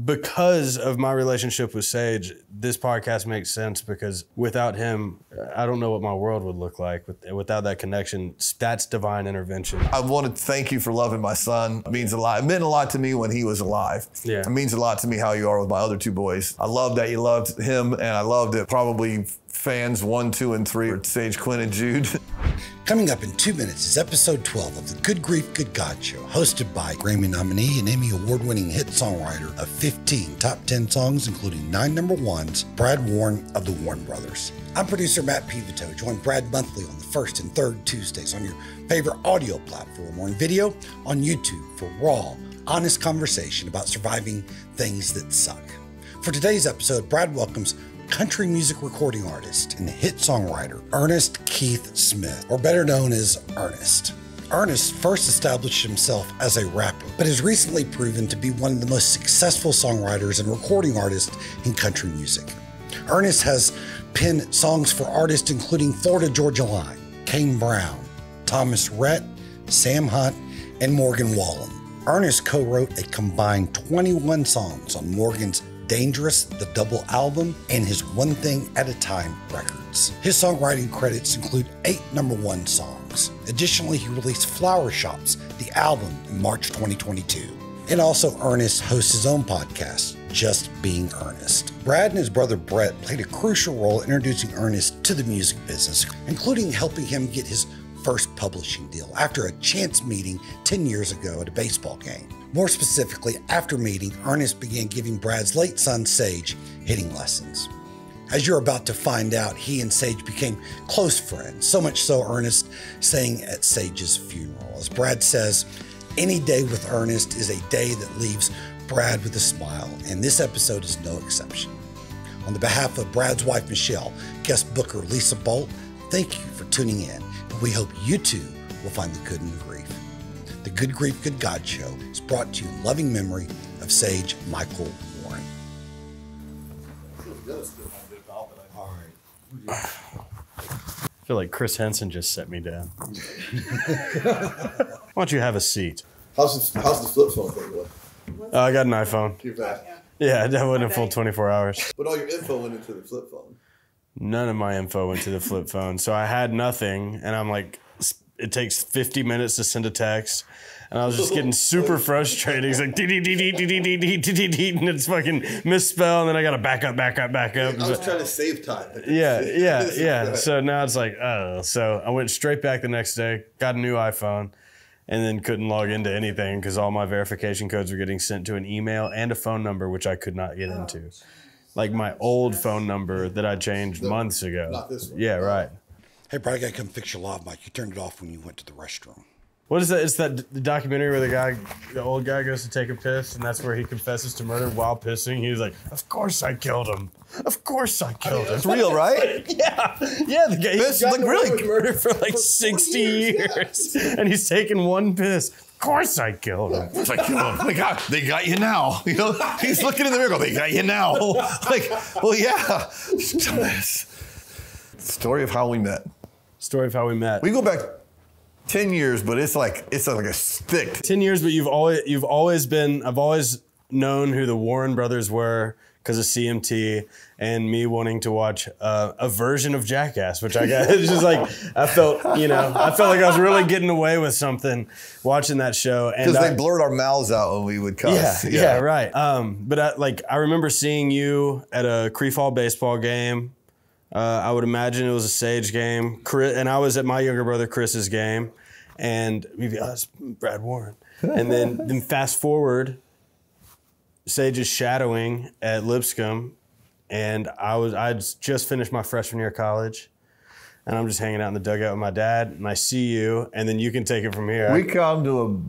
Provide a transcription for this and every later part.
because of my relationship with Sage, this podcast makes sense because without him, I don't know what my world would look like. Without that connection, that's divine intervention. I want to thank you for loving my son. It means a lot. It meant a lot to me when he was alive. Yeah. It means a lot to me how you are with my other two boys. I love that you loved him, and I loved it. Probably fans 1, 2, and 3 are Sage, Quinn, and Jude. Coming up in 2 minutes is episode 12 of the Good Grief, Good God Show, hosted by Grammy nominee and Emmy award-winning hit songwriter of 15 top 10 songs, including 9 number ones, Brad Warren of the Warren Brothers. I'm producer Matt Pivito. Join Brad monthly on the first and third Tuesdays on your favorite audio platform or in video on YouTube for raw, honest conversation about surviving things that suck. For today's episode, Brad welcomes country music recording artist and hit songwriter Ernest Keith Smith, or better known as Ernest. Ernest first established himself as a rapper, but has recently proven to be one of the most successful songwriters and recording artists in country music. Ernest has penned songs for artists including Florida Georgia Line, Kane Brown, Thomas Rhett, Sam Hunt, and Morgan Wallen. Ernest co-wrote a combined 21 songs on Morgan's Dangerous, the double album, and his One Thing at a Time records. His songwriting credits include 8 number one songs. Additionally, he released Flower Shops, the album, in March 2022. And also, Ernest hosts his own podcast, Just Being Ernest. Brad and his brother Brett played a crucial role in introducing Ernest to the music business, including helping him get his first publishing deal after a chance meeting 10 years ago at a baseball game. More specifically, after meeting, Ernest began giving Brad's late son, Sage, hitting lessons. As you're about to find out, he and Sage became close friends, so much so Ernest sang at Sage's funeral. As Brad says, any day with Ernest is a day that leaves Brad with a smile, and this episode is no exception. On the behalf of Brad's wife, Michelle, guest booker Lisa Bolt, thank you for tuning in, and we hope you too will find the good in the grief. The Good Grief, Good God Show is brought to you in loving memory of Sage Michael Warren. I feel like Chris Henson just set me down. Why don't you have a seat? How's the flip phone thing? I got an iPhone. Too bad. Yeah, that wasn't a full 24 hours. But all your info went into the flip phone. None of my info went to the flip phone. So I had nothing, and I'm like, it takes 50 minutes to send a text. And I was just getting super frustrated. He's like, and it's fucking misspelled, and then I got to back up. I was trying to save time. Yeah. So now it's like, oh. So I went straight back the next day, got a new iPhone, and then couldn't log into anything because all my verification codes were getting sent to an email and a phone number, which I could not get into. Like my old phone number that I changed months ago. Not this one. Yeah, right. Hey, Brad, I gotta come fix your lav mic. You turned it off when you went to the restroom. What is that? It's the documentary where the old guy goes to take a piss, and that's where he confesses to murder while pissing. He's like, "Of course I killed him. Of course I killed him." It's real, right? Yeah. The guy he's like, really murdered for like 60 years, and he's taking one piss. Of course I killed him. It's like, they got you now. You know, he's looking in the mirror. They got you now. Like, well, yeah. Story of how we met. Story of how we met. We go back 10 years, but it's like a stick. 10 years, but I've always known who the Warren brothers were because of CMT and me wanting to watch a version of Jackass, which I got. It's just like I felt like I was really getting away with something watching that show. Because they blurred our mouths out when we would cuss. Yeah, right. But I remember seeing you at a Creefall baseball game. I would imagine it was a Sage game, and I was at my younger brother Chris's game, and maybe it's Brad Warren. And then fast forward, Sage is shadowing at Lipscomb, and I'd just finished my freshman year of college, and I'm just hanging out in the dugout with my dad, and I see you, and then you can take it from here. We come to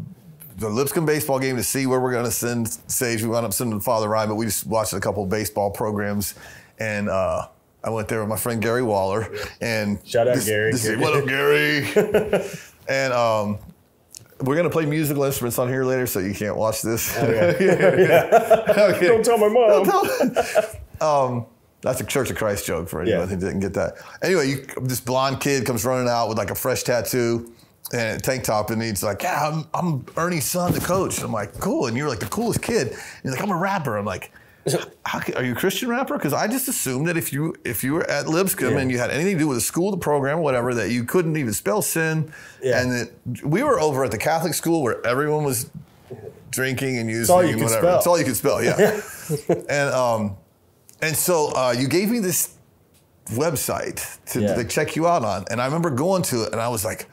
the Lipscomb baseball game to see where we're going to send Sage. We wound up sending Father Ryan, but we just watched a couple of baseball programs, and I went there with my friend Gary Waller, and shout out Gary. What up, Gary? And we're gonna play musical instruments on here later, so you can't watch this. Okay. Okay. Don't tell my mom. That's a Church of Christ joke for anyone who didn't get that. Anyway, this blonde kid comes running out with like a fresh tattoo, and tank top, and he's like, yeah, I'm Ernie's son, the coach. And I'm like, cool. And you're like the coolest kid. And he's like, I'm a rapper. I'm like, are you a Christian rapper? Because I just assumed that if you were at Lipscomb and you had anything to do with the school, the program, or whatever, that you couldn't even spell sin. Yeah. And that we were over at the Catholic school where everyone was drinking and using and whatever. That's all you could spell. Yeah. and so you gave me this website to check you out on, and I remember going to it, and I was like,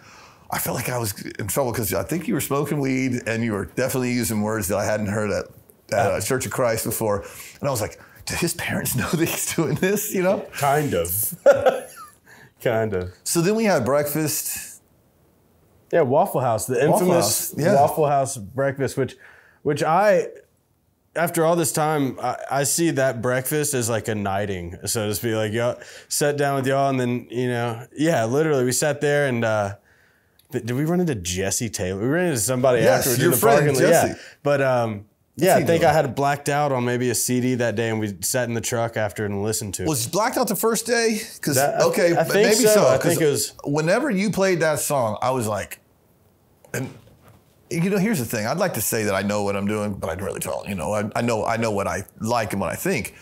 I felt like I was in trouble because I think you were smoking weed and you were definitely using words that I hadn't heard at Church of Christ before. And I was like, do his parents know that he's doing this, you know? Kind of. Kind of. So then we had breakfast. Yeah, Waffle House, the infamous Waffle House breakfast, which I, after all this time, I see that breakfast as like a knighting, so to speak. Like, y'all sat down with y'all and then, literally we sat there and, did we run into Jesse Taylor? We ran into somebody afterwards in the parking lot. Yeah, but I think I had blacked out on maybe a CD that day, and we sat in the truck after and listened to it. Was blacked out the first day? Because I think so. I think it was. Whenever you played that song, I was like, and here's the thing. I'd like to say that I know what I'm doing, but I really don't. I know what I like and what I think.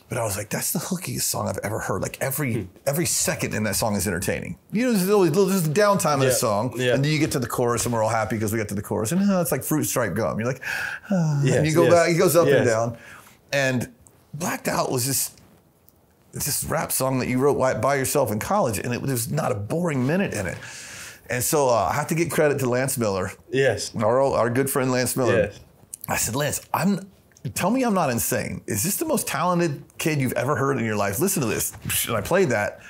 But I was like, that's the hookiest song I've ever heard. Like every second in that song is entertaining. There's always the downtime in the song, and then you get to the chorus, and we're all happy because we get to the chorus, and it's like fruit stripe gum. You're like, and you go back, it goes up and down. And Blacked Out was this rap song that you wrote by yourself in college, and there's not a boring minute in it. And so I have to give credit to Lance Miller. Yes, our good friend Lance Miller. Yes. I said, Lance, tell me I'm not insane. Is this the most talented kid you've ever heard in your life? Listen to this. And I played that,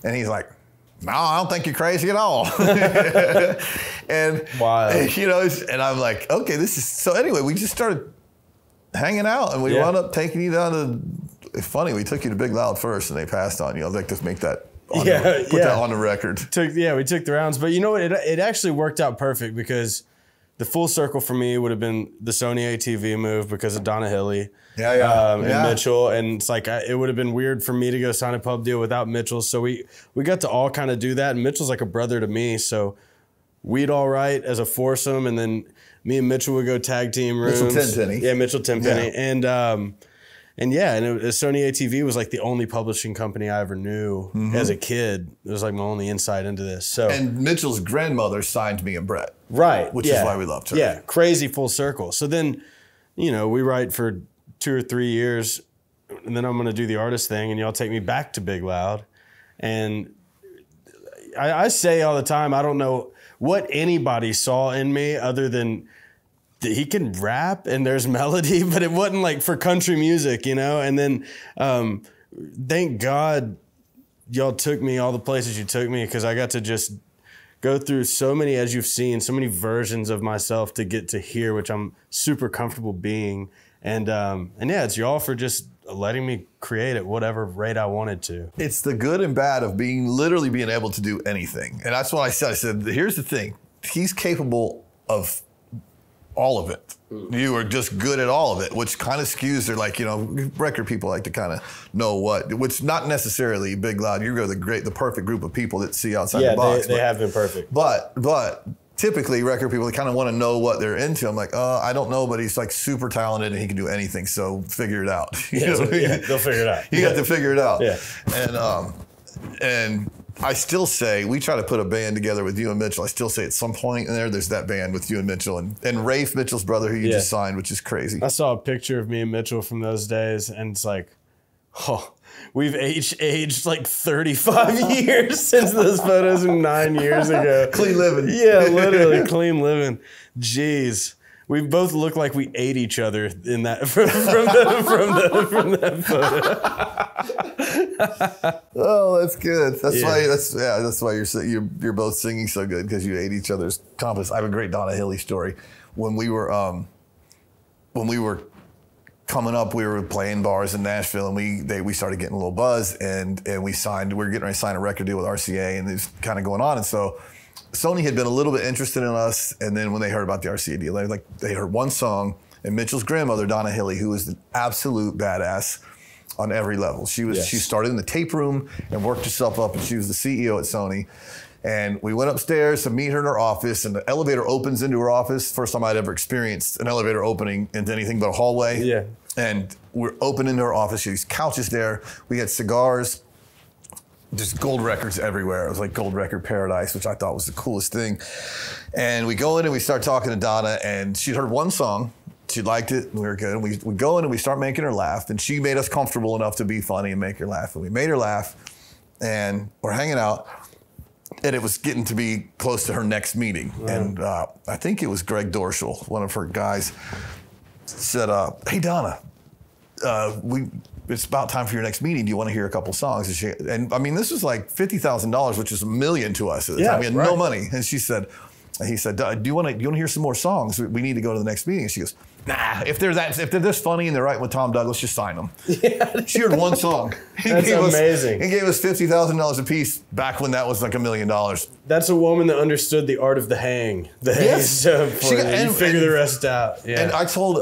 and he's like, no, I don't think you're crazy at all. And, wow. And I'm like, okay, this is, so anyway, we just started hanging out, and we wound up taking you down to, it's funny, we took you to Big Loud first, and they passed on you. I'd like to make that, put that on the record. We took the rounds, but you know what, it actually worked out perfect because the full circle for me would have been the Sony ATV move because of Donna Hilly and Mitchell. And it's like, it would have been weird for me to go sign a pub deal without Mitchell. So we got to all kind of do that. And Mitchell's like a brother to me. So we'd all write as a foursome. And then me and Mitchell would go tag team rooms. Mitchell Tenpenny. Yeah, Mitchell Tenpenny. Yeah. And Sony ATV was like the only publishing company I ever knew as a kid. It was like my only insight into this. So, and Mitchell's grandmother signed me and Brett. Right. Which is why we loved her. Yeah, crazy full circle. So then, we write for 2 or 3 years, and then I'm going to do the artist thing, and y'all take me back to Big Loud. And I say all the time, I don't know what anybody saw in me other than he can rap and there's melody, but it wasn't like for country music, And then thank God y'all took me all the places you took me, because I got to just go through so many, as you've seen, so many versions of myself to get to here, which I'm super comfortable being. And it's y'all for just letting me create at whatever rate I wanted to. It's the good and bad of literally being able to do anything. And that's what I said. I said, here's the thing. He's capable of all of it. You are just good at all of it, which kind of skews their, like, record people like to kind of know which not necessarily Big Loud. You're the perfect group of people that see outside the box. They have been perfect. But typically record people, they kind of want to know what they're into. I'm like, I don't know, but he's like super talented and he can do anything. So figure it out. They'll figure it out. You got to figure it out. Yeah. And I still say, we try to put a band together with you and Mitchell. I still say at some point in there's that band with you and Mitchell and Rafe, Mitchell's brother, who you just signed, which is crazy. I saw a picture of me and Mitchell from those days, and it's like, we've aged like 35 years since those photos from 9 years ago. Clean living. Yeah, literally clean living. Jeez. We both look like we ate each other in that from that photo. Oh, that's good. That's why you're both singing so good, because you ate each other's compass. I have a great Donna Hilly story. When we were coming up, we were playing bars in Nashville, and we started getting a little buzz, and we were getting ready to sign a record deal with RCA, and it was kind of going on, and so Sony had been a little bit interested in us, and then when they heard about the RCA deal, they heard one song, and Mitchell's grandmother, Donna Hilly, who was an absolute badass on every level. She started in the tape room and worked herself up, and she was the CEO at Sony. And we went upstairs to meet her in her office, and the elevator opens into her office. First time I'd ever experienced an elevator opening into anything but a hallway. Yeah. And we're open into her office. These couches there. We had cigars, just gold records everywhere. It was like gold record paradise, which I thought was the coolest thing. And we go in and we start talking to Donna, and she'd heard one song. She liked it, and we were good. And we go in and we start making her laugh, and she made us comfortable enough to be funny and make her laugh. And we made her laugh, and we're hanging out. And it was getting to be close to her next meeting. Wow. And I think it was Greg Dorschel, one of her guys, said, hey, Donna, it's about time for your next meeting. Do you want to hear a couple songs? And I mean, this was like $50,000, which is $1 million to us at the time. We had no money. And he said, do you want to hear some more songs? We need to go to the next meeting. And she goes, nah, if they're this funny and they're writing with Tom Douglas, just sign them. Yeah. She heard one song. That's amazing. He gave us $50,000 a piece back when that was like $1 million. That's a woman that understood the art of the hang. Yes. You figure the rest out. Yeah. And I told,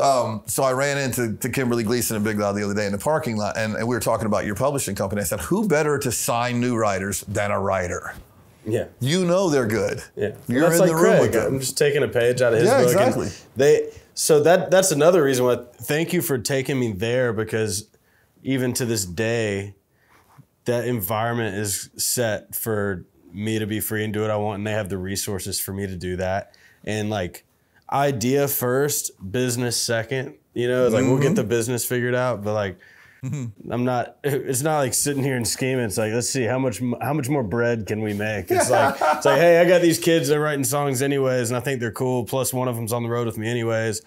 so I ran into Kimberly Gleason and Big Loud the other day in the parking lot, and we were talking about your publishing company. I said, who better to sign new writers than a writer? Yeah. You know they're good. Yeah. You're in the room with them. I'm just taking a page out of his book. Exactly. So that's another reason why, thank you for taking me there, because even to this day, that environment is set for me to be free and do what I want, and they have the resources for me to do that. And like, idea first, business second, you know, like we'll get the business figured out, but like, it's not like sitting here and scheming. It's like, let's see how much more bread can we make? It's like, hey, I got these kids, they're writing songs anyways, and I think they're cool. Plus one of them's on the road with me anyways.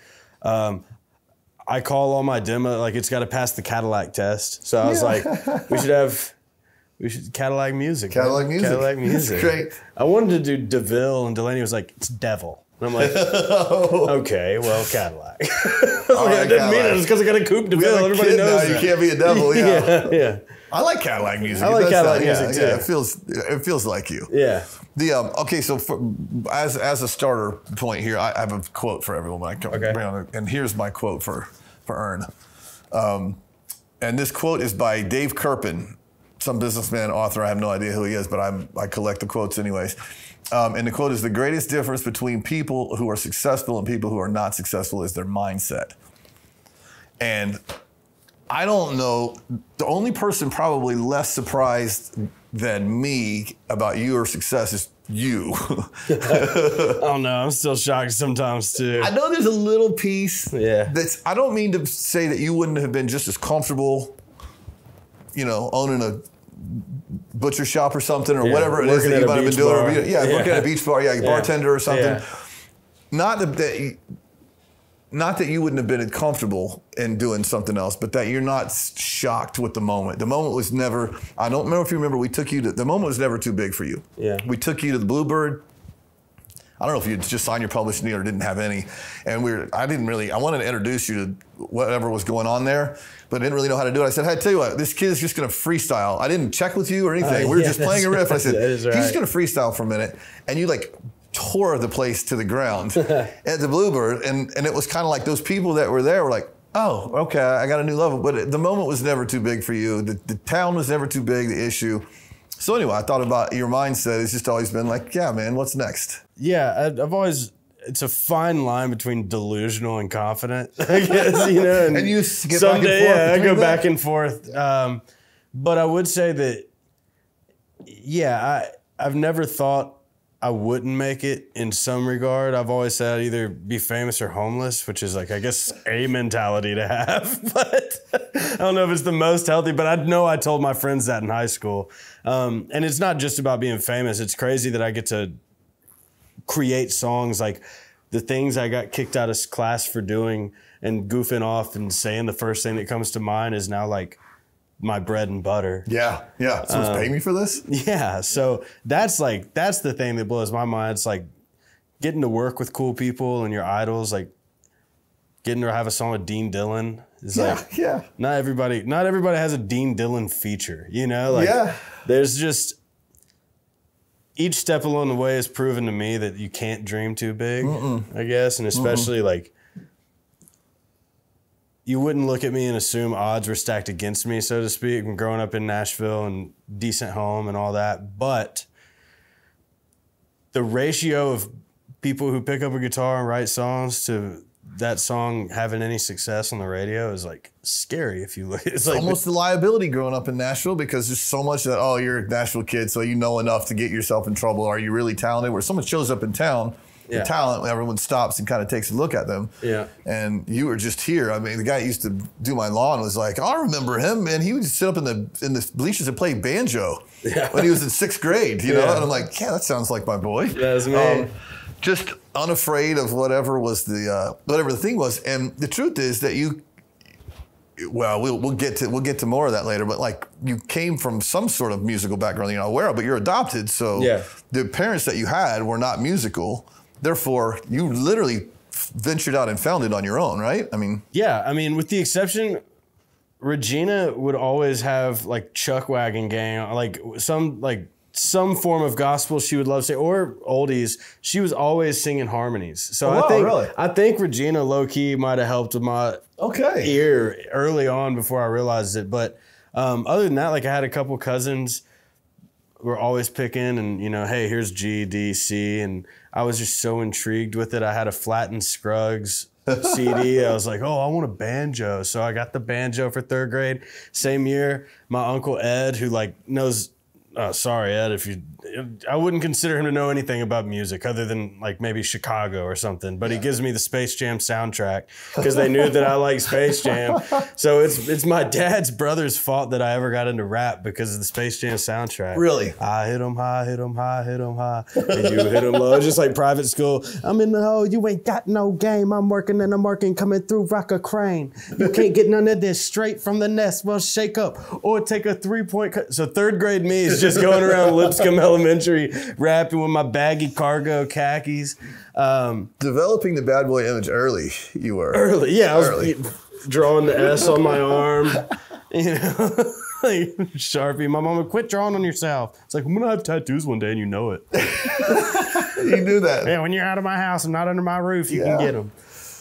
I call all my demo, like it's got to pass the Cadillac test. So I was like, we should Cadillac music. Cadillac music. Cadillac music. That's great. I wanted to do DeVille, and Delaney was like, it's Devil. And I'm like, okay, well, Cadillac. I didn't mean it. It's because I got a coupe DeVille. Everybody knows that. You can't be a devil. Yeah. Yeah. I like Cadillac music. I like Cadillac music too. Yeah, it feels like you. Yeah. Okay, so as a starter point here, I have a quote for everyone. And here's my quote for Ern. And this quote is by Dave Kirpin, some businessman, author. I have no idea who he is, but I collect the quotes anyways. And the quote is, the greatest difference between people who are successful and people who are not successful is their mindset. And I don't know, the only person probably less surprised than me about your success is you. I don't know, I'm still shocked sometimes too. I know there's a little piece that's, I don't mean to say that you wouldn't have been just as comfortable, you know, owning a butcher shop or something, or whatever it is that you might have been doing. Working at a beach bar, bartender or something. Yeah. Not that you wouldn't have been comfortable in doing something else, but that you're not shocked with the moment. The moment was never, I don't remember if you remember, we took you to, the moment was never too big for you. Yeah. We took you to the Bluebird. I don't know if you just signed your publishing deal or didn't have any. And I wanted to introduce you to whatever was going on there, but I didn't really know how to do it. I said, hey, I tell you what, this kid is just going to freestyle. I didn't check with you or anything. We were just playing a riff. I said, he's just going to freestyle for a minute. And you like tore the place to the ground at the Bluebird. And it was kind of like those people that were there were like, oh, okay, I got a new level. But the moment was never too big for you. The town was never too big, the issue. So anyway, I thought about your mindset. It's just always been like, yeah, man, what's next? Yeah, I've always, it's a fine line between delusional and confident, I guess, you know. And you get someday, back and forth. I go back and forth. But I would say that, I've never thought I wouldn't make it in some regard. I've always said I'd either be famous or homeless, which is like, I guess, a mentality to have. But I don't know if it's the most healthy, but I told my friends that in high school. And it's not just about being famous. It's crazy that I get to create songs. Like the things I got kicked out of class for doing and goofing off and saying the first thing that comes to mind is now like my bread and butter. Yeah. Someone's paying me for this? Yeah. So that's the thing that blows my mind. It's like getting to work with cool people and your idols, like getting to have a song with Dean Dillon is not everybody has a Dean Dillon feature, you know? Like there's just, each step along the way has proven to me that you can't dream too big, I guess. And especially like, you wouldn't look at me and assume odds were stacked against me, so to speak, from growing up in Nashville and decent home and all that. But the ratio of people who pick up a guitar and write songs to that song having any success on the radio is like scary if you look. It's like almost a liability growing up in Nashville because there's so much that, oh, you're a Nashville kid, so you know enough to get yourself in trouble. Are you really talented? Where someone shows up in town, the talent, everyone stops and kind of takes a look at them. Yeah. And you were just here. I mean, the guy that used to do my lawn was like, I remember him, man. He would just sit up in the bleachers and play banjo when he was in 6th grade, you know? And I'm like, yeah, that sounds like my boy. That's me. Just unafraid of whatever the thing was. And the truth is that we'll get to more of that later, but like you came from some sort of musical background you're not aware of, but you're adopted. So the parents that you had were not musical. Therefore, you literally ventured out and found it on your own, right? I mean, yeah. I mean, with the exception, Regina would always have like Chuck Wagon Gang, like some form of gospel she would love to say, or oldies. She was always singing harmonies. So I think Regina low key might have helped with my ear early on before I realized it. But other than that, like I had a couple cousins who were always picking, and you know, hey, here's G, D, C, and I was just so intrigued with it. I had a Flattened Scruggs CD. I was like, oh, I want a banjo. So I got the banjo for 3rd grade. Same year, my Uncle Ed, who like knows, sorry, Ed, I wouldn't consider him to know anything about music other than like maybe Chicago or something, but he gives me the Space Jam soundtrack because they knew that I like Space Jam. So it's my dad's brother's fault that I ever got into rap because of the Space Jam soundtrack. Really? I hit 'em high, hit 'em high, hit 'em high, and you hit 'em low. It's just like private school. I'm in the hole, you ain't got no game. I'm working and I'm working, coming through rock a crane. You can't get none of this straight from the nest. Well, shake up or take a 3-point cut. So 3rd grade me is just going around Lipscomb Elementary rapping with my baggy cargo khakis. Developing the bad boy image early, you were. Early, yeah. I was drawing the S on my arm, you know, like Sharpie. My mom would quit drawing on yourself. It's like, I'm going to have tattoos one day and you know it. You knew that. Yeah, when you're out of my house and not under my roof, you can get them.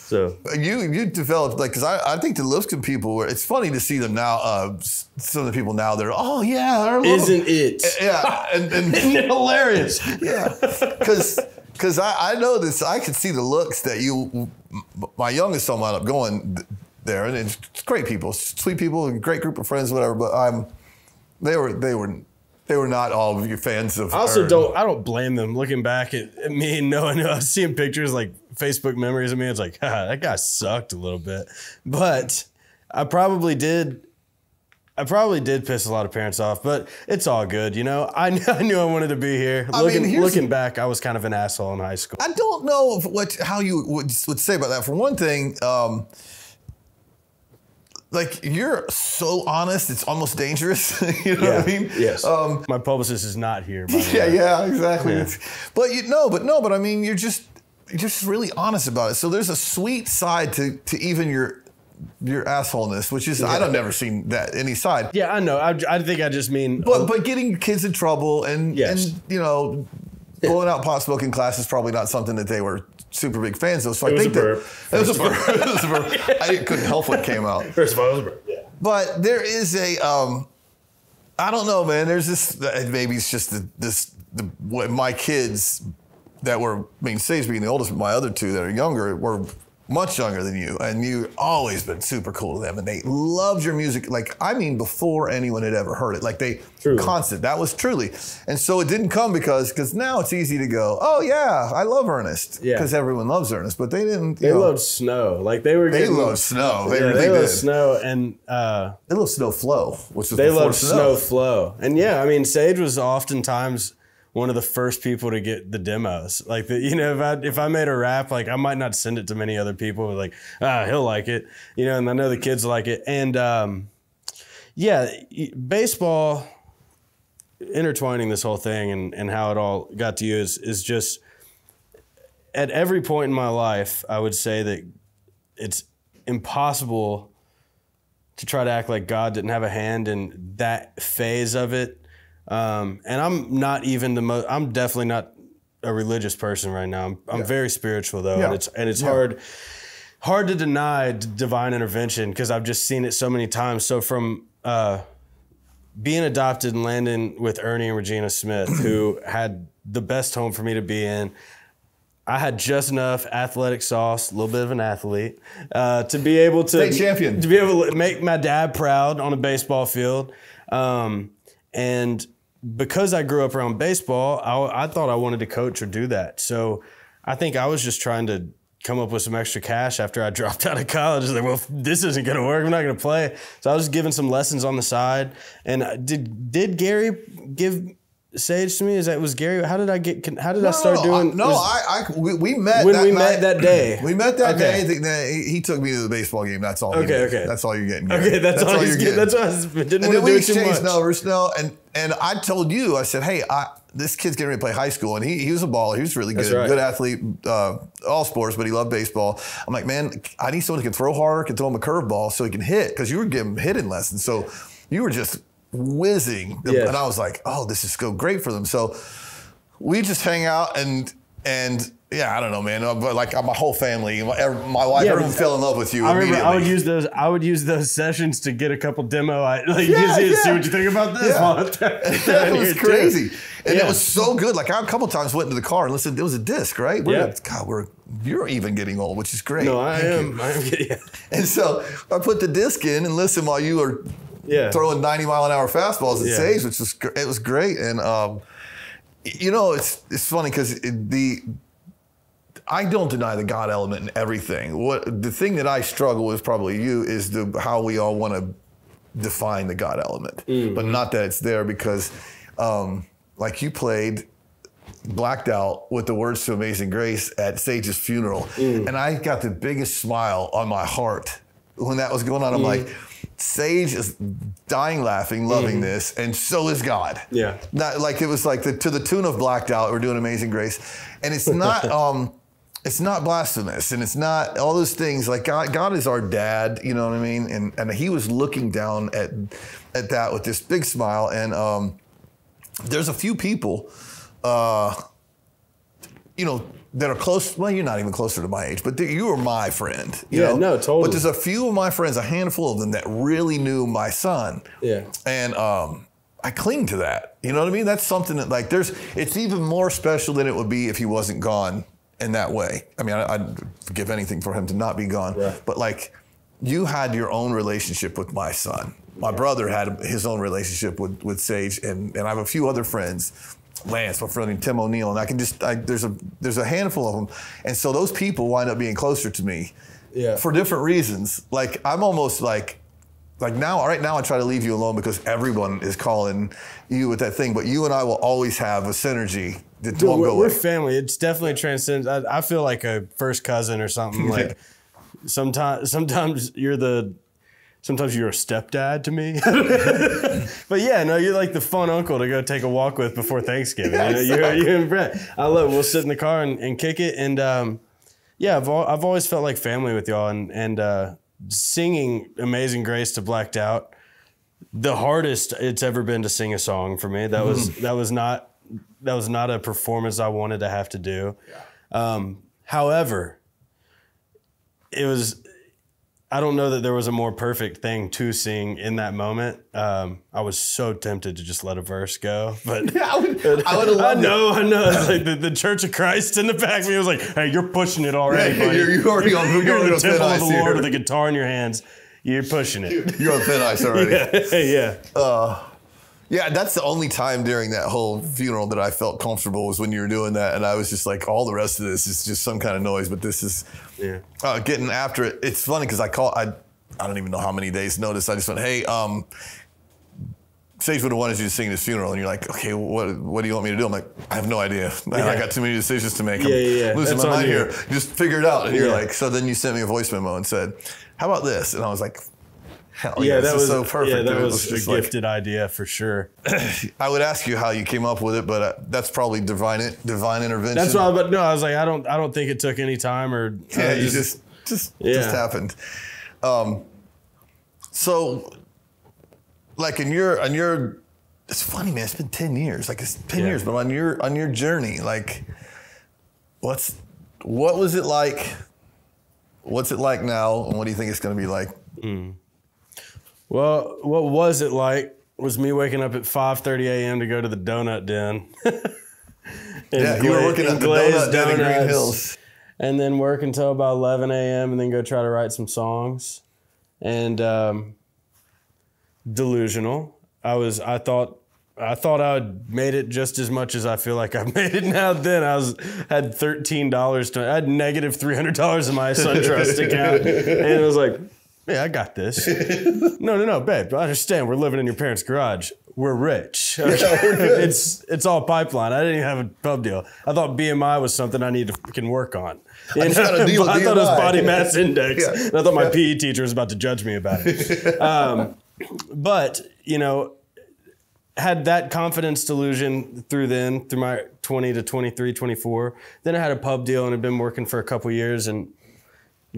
So you developed, like, because I think the Lipscomb people were, it's funny to see them now, some of the people now, they're, oh yeah, I love Isn't it? Yeah. And hilarious. Yeah. Because I know this, I could see the looks that my youngest son wound up going there, and it's great people, sweet people, and great group of friends, whatever, but they were not all of your fans of. I also don't blame them. Looking back at me and knowing, seeing pictures like Facebook memories of me, it's like, that guy sucked a little bit. But I probably did piss a lot of parents off, but it's all good, you know. I knew I wanted to be here. Looking back, I was kind of an asshole in high school. I don't know how you would say about that. For one thing, like, you're so honest, it's almost dangerous. You know what I mean? Yes. My publicist is not here. By the way. Yeah, exactly. Yeah. But I mean, you're just really honest about it. So there's a sweet side to even your assholeness, which is I've never seen that any side. Yeah, I know. I think I just mean. But getting kids in trouble and you know, blowing out pot smoking class is probably not something that they were super big fans of. So I think that it was a burp. It was a burp. I couldn't help what came out. First of all, it was a burp. Yeah. But there is a I don't know, man. There's this. Maybe it's just my kids that were, I mean, Sage being the oldest, but my other two that are younger were much younger than you, and you've always been super cool to them, and they loved your music. Like, I mean, before anyone had ever heard it, like constant. That was truly, and so it didn't come because now it's easy to go, oh yeah, I love Ernest, because everyone loves Ernest, but they didn't. They loved Snow, like they loved Snow. They loved Snow, and they loved Snow Flow, which was they loved Snow Flow, and I mean, Sage was oftentimes one of the first people to get the demos. Like, you know, if I made a rap, like, I might not send it to many other people, but like, he'll like it, you know, and I know the kids like it. And baseball, intertwining this whole thing and how it all got to you is just, at every point in my life, I would say that it's impossible to try to act like God didn't have a hand in that phase of it. And I'm not even I'm definitely not a religious person right now. I'm very spiritual though. And it's hard to deny divine intervention because I've just seen it so many times. So from, being adopted and landing with Ernie and Regina Smith, who had the best home for me to be in. I had just enough athletic sauce, a little bit of an athlete, to be able to state champion, to be able to make my dad proud on a baseball field. And because I grew up around baseball, I thought I wanted to coach or do that. So I think I was just trying to come up with some extra cash after I dropped out of college. I was like, well, this isn't going to work. I'm not going to play. So I was giving some lessons on the side. And did Gary give Sage to me? Was Gary? How did I start doing? We met when we met that day. We met that day. He took me to the baseball game. That's all. Okay. That's all you're getting. Okay, that's all you're getting. That's why I didn't want to do it too much. Numbers, and I told you, I said, hey, this kid's getting ready to play high school, and he was a baller. He was really good, good athlete, all sports, but he loved baseball. I'm like, man, I need someone who can throw harder, can throw him a curveball so he can hit, because you were giving hitting lessons. So you were just whizzing. Yes. And I was like, oh, this is so great for them. So we just hang out and yeah, I don't know, man. But like my whole family, my wife, everyone fell in love with you. I remember I would use those sessions to get a couple demo. See what you think about this. Yeah. It was crazy. And it was so good. Like I a couple times went into the car and listened. It was a disc, right? You're even getting old, which is great. No, I am getting. And so I put the disc in and listened while you were throwing 90-mile-an-hour fastballs at Sage, which was great. And it's funny because I don't deny the God element in everything. The thing that I struggle with, probably you, is how we all want to define the God element, but not that it's there, because like you played blacked out with the words to Amazing Grace at Sage's funeral, and I got the biggest smile on my heart when that was going on. I'm like, Sage is dying laughing, loving this, and so is God. Yeah. Not like it was like to the tune of Blacked Out, we're doing Amazing Grace. And it's not it's not blasphemous, and it's not all those things. Like God is our dad, you know what I mean? And he was looking down at that with this big smile. And there's a few people that are close. Well, you're not even closer to my age, but you were my friend. You know? No, totally. But there's a few of my friends, a handful of them, that really knew my son. Yeah. And I cling to that. You know what I mean? That's something that it's even more special than it would be if he wasn't gone in that way. I mean, I'd forgive anything for him to not be gone. Right. But like, you had your own relationship with my son. My brother had his own relationship with Sage, and I have a few other friends. Lance, my friend Tim O'Neill, and there's a handful of them, and so those people wind up being closer to me, for different reasons. Like I'm almost like now, right now I try to leave you alone because everyone is calling you with that thing, but you and I will always have a synergy that won't go away. We're family. It's definitely transcends. I feel like a first cousin or something. Like sometimes you're a stepdad to me. But yeah, no, you're like the fun uncle to go take a walk with before Thanksgiving. You and Brett. I love it. We'll sit in the car and kick it. And I've always felt like family with y'all. And singing Amazing Grace to Blacked Out, the hardest it's ever been to sing a song for me. That was not a performance I wanted to have to do. However, I don't know that there was a more perfect thing to sing in that moment. I was so tempted to just let a verse go, but I would have loved it. I know. It's like the Church of Christ in the back of me was like, "Hey, you're pushing it already, buddy. You're already on the temple of the Lord with a guitar in your hands. You're pushing it. You're on thin ice already." Yeah. That's the only time during that whole funeral that I felt comfortable was when you were doing that, and I was just like, all the rest of this is just some kind of noise, but this is getting after it. It's funny because I don't even know how many days notice. I just went, hey, Sage would have wanted you to sing at his funeral, and you're like, okay, what do you want me to do? I'm like, I have no idea. I got too many decisions to make. I'm losing my mind here. Just figure it out. And you're like, so then you sent me a voice memo and said, how about this? And I was like, hell yeah, that was so perfect. Yeah, that was a gifted idea for sure. I would ask you how you came up with it, but that's probly divine intervention. That's why, but no, I was like, I don't think it took any time or it just happened. So, like in your, it's funny, man. It's been 10 years. Like it's 10 years, but on your journey, like, what was it like? What's it like now, and what do you think it's going to be like? Well, what was it like? was me waking up at 5:30 a.m. to go to the donut den. You were working at the donut den in Green Hills. And then work until about 11 a.m. and then go try to write some songs. And delusional. I thought I had made it just as much as I feel like I've made it now. Then I had $13 I had negative $300 in my SunTrust account, and it was like, yeah, I got this. No, babe, I understand. We're living in your parents' garage. We're rich. Okay? It's all pipeline. I didn't even have a pub deal. I thought BMI was something I need to fucking work on. I thought it was body mass index. Yeah. And I thought my PE teacher was about to judge me about it. But, had that confidence delusion through my 20 to 23, 24. Then I had a pub deal and had been working for a couple years and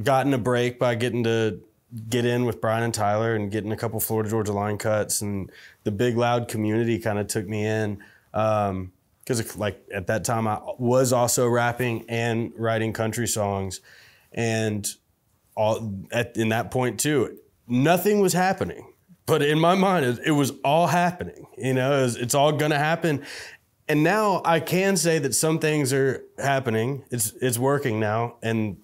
gotten a break by getting to get in with Brian and Tyler and getting a couple Florida Georgia line cuts, and the Big Loud community kind of took me in because like at that time I was also rapping and writing country songs, and in that point too, nothing was happening, but in my mind it was all happening. It's all gonna happen, and now I can say that some things are happening. It's working now, and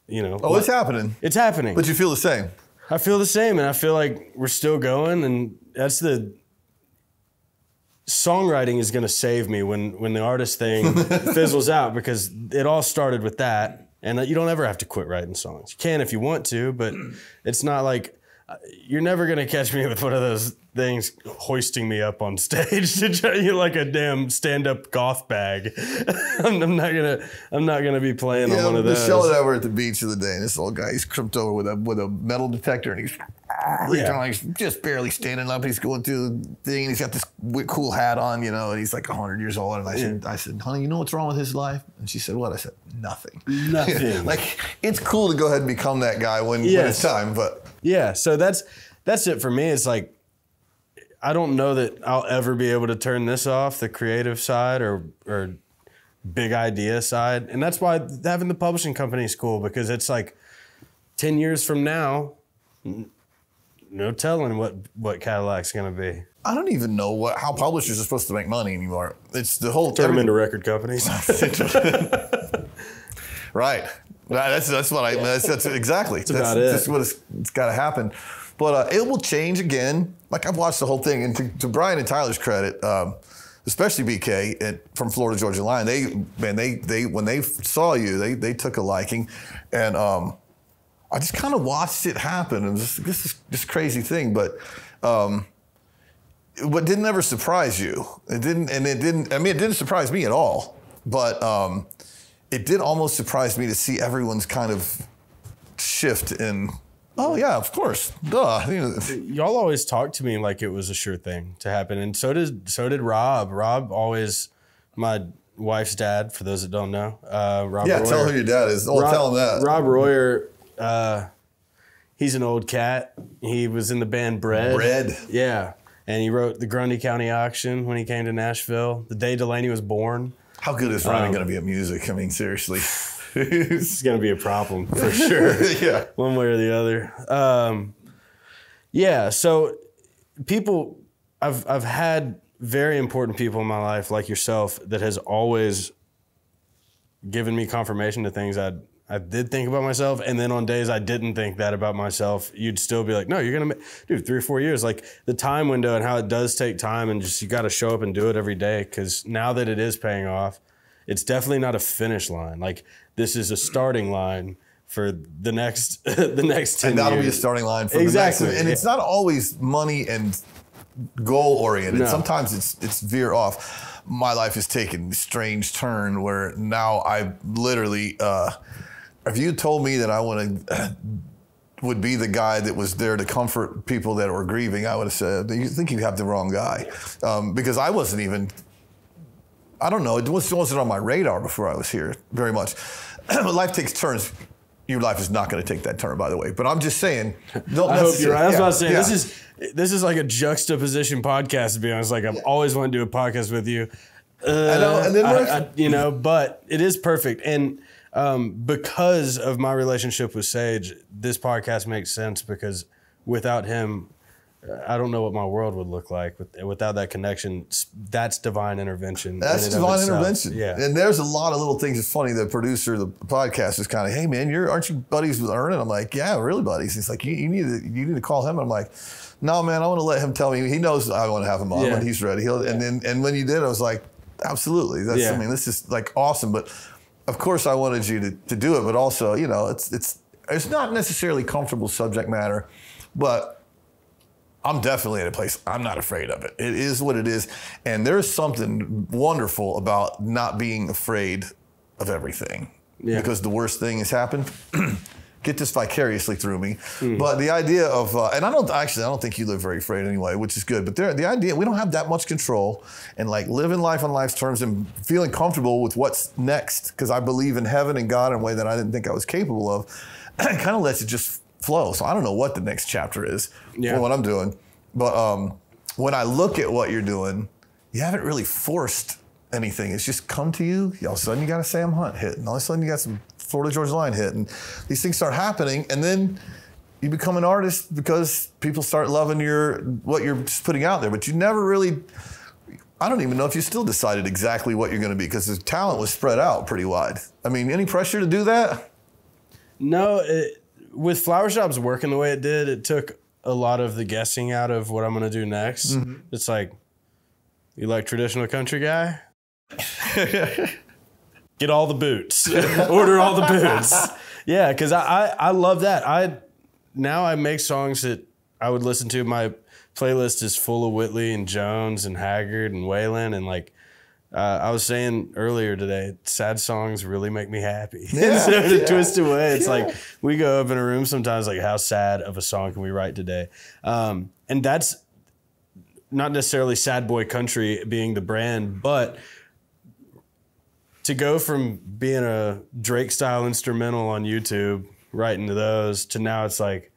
it's happening. It's happening. But you feel the same. I feel the same, and I feel like we're still going, and that's the songwriting is going to save me when the artist thing fizzles out, because it all started with that, and you don't ever have to quit writing songs. You can if you want to, but it's not like you're never going to catch me with one of those things hoisting me up on stage to try like a damn stand-up goth bag. I'm not gonna be playing on one of those. Michelle and I were at the beach the other day, and this old guy, he's crimped over with a metal detector, and he's just barely standing up. He's going through the thing, and he's got this cool hat on, and he's like 100 years old. And I said, honey, you know what's wrong with his life? And she said, what? I said, nothing. Like, it's cool to go ahead and become that guy when it's time, but yeah. So that's it for me. It's like, I don't know that I'll ever be able to turn this off, the creative side or big idea side. And that's why having the publishing company is cool, because it's like 10 years from now, no telling what Cadillac's going to be. I don't even know how publishers are supposed to make money anymore. It's the whole turn them into record companies. Right. That's exactly. That's about it. That's what it's got to happen. But it will change again. Like, I've watched the whole thing, and to Brian and Tyler's credit, especially BK from Florida Georgia Line, they when they saw you, they took a liking, and I just kind of watched it happen. And this is this crazy thing, but what didn't ever surprise you? It didn't surprise me at all. But it did almost surprise me to see everyone's kind of shift in. Oh yeah, of course. Duh. Y'all always talk to me like it was a sure thing to happen, and so did Rob. Rob always, my wife's dad. For those that don't know, Rob. Yeah, Royer. Tell who your dad is. Tell him that. Rob Royer. He's an old cat. He was in the band Bread. Bread. Yeah, and he wrote the Grundy County Auction when he came to Nashville. The day Delaney was born. How good is Ryan going to be at music? I mean, seriously. It's going to be a problem for sure. Yeah. One way or the other. Yeah. So people, I've had very important people in my life like yourself that has always given me confirmation to things I did think about myself. And then on days I didn't think that about myself, you'd still be like, no, you're going to dude, 3 or 4 years, like the time window and how it does take time, and just, you got to show up and do it every day. Cause now that it is paying off, it's definitely not a finish line. Like, this is a starting line for the next 10 years. And that'll be a starting line for the next. And it's not always money and goal oriented. No. Sometimes it's veer off. My life has taken a strange turn where now I literally, if you told me that I would be the guy that was there to comfort people that were grieving, I would have said, you think you have the wrong guy. Because I wasn't even, I don't know, it wasn't on my radar before I was here very much. But life takes turns. Your life is not going to take that turn, by the way. But I'm just saying. I hope you're right. That's what I was saying. Yeah. This is like a juxtaposition podcast, to be honest. Like, I've always wanted to do a podcast with you. I know, and then but it is perfect. And because of my relationship with Sage, this podcast makes sense, because without him, I don't know what my world would look like without that connection. That's divine intervention. That's divine intervention. Yeah. And there's a lot of little things. It's funny. The producer of the podcast is kind of, hey man, aren't you buddies with Ernest? I'm like, yeah, really buddies. He's like, you need to call him. And I'm like, no man, I want to let him tell me. He knows I want to have him on when he's ready. And when you did, I was like, absolutely. I mean, this is like awesome. But of course, I wanted you to do it. But also, you know, it's not necessarily comfortable subject matter, but I'm definitely at a place, I'm not afraid of it. It is what it is. And there's something wonderful about not being afraid of everything. Yeah. Because the worst thing has happened. Get this vicariously through me. But the idea of, and I don't think you live very afraid anyway, which is good. But the idea, we don't have that much control, and like living life on life's terms and feeling comfortable with what's next, because I believe in heaven and God in a way that I didn't think I was capable of, kind of lets it just flow. So I don't know what the next chapter is for what I'm doing. But when I look at what you're doing, you haven't really forced anything. It's just come to you. All of a sudden you got a Sam Hunt hit, and all of a sudden you got some Florida Georgia Line hit, and these things start happening, and then you become an artist because people start loving what you're putting out there. But you never really, I don't even know if you still decided exactly what you're going to be, because the talent was spread out pretty wide. I mean, any pressure to do that? No, with Flower Shops working the way it did, it took a lot of the guessing out of what I'm going to do next. It's like, you like traditional country guy? Get all the boots. Order all the boots. Yeah, because I love that. Now I make songs that I would listen to. My playlist is full of Whitley and Jones and Haggard and Wallen, and like I was saying earlier today, sad songs really make me happy. Yeah, so to twist away, it's like we go up in a room sometimes like, how sad of a song can we write today? And that's not necessarily sad boy country being the brand, but to go from being a Drake style instrumental on YouTube, right into those, to now it's like,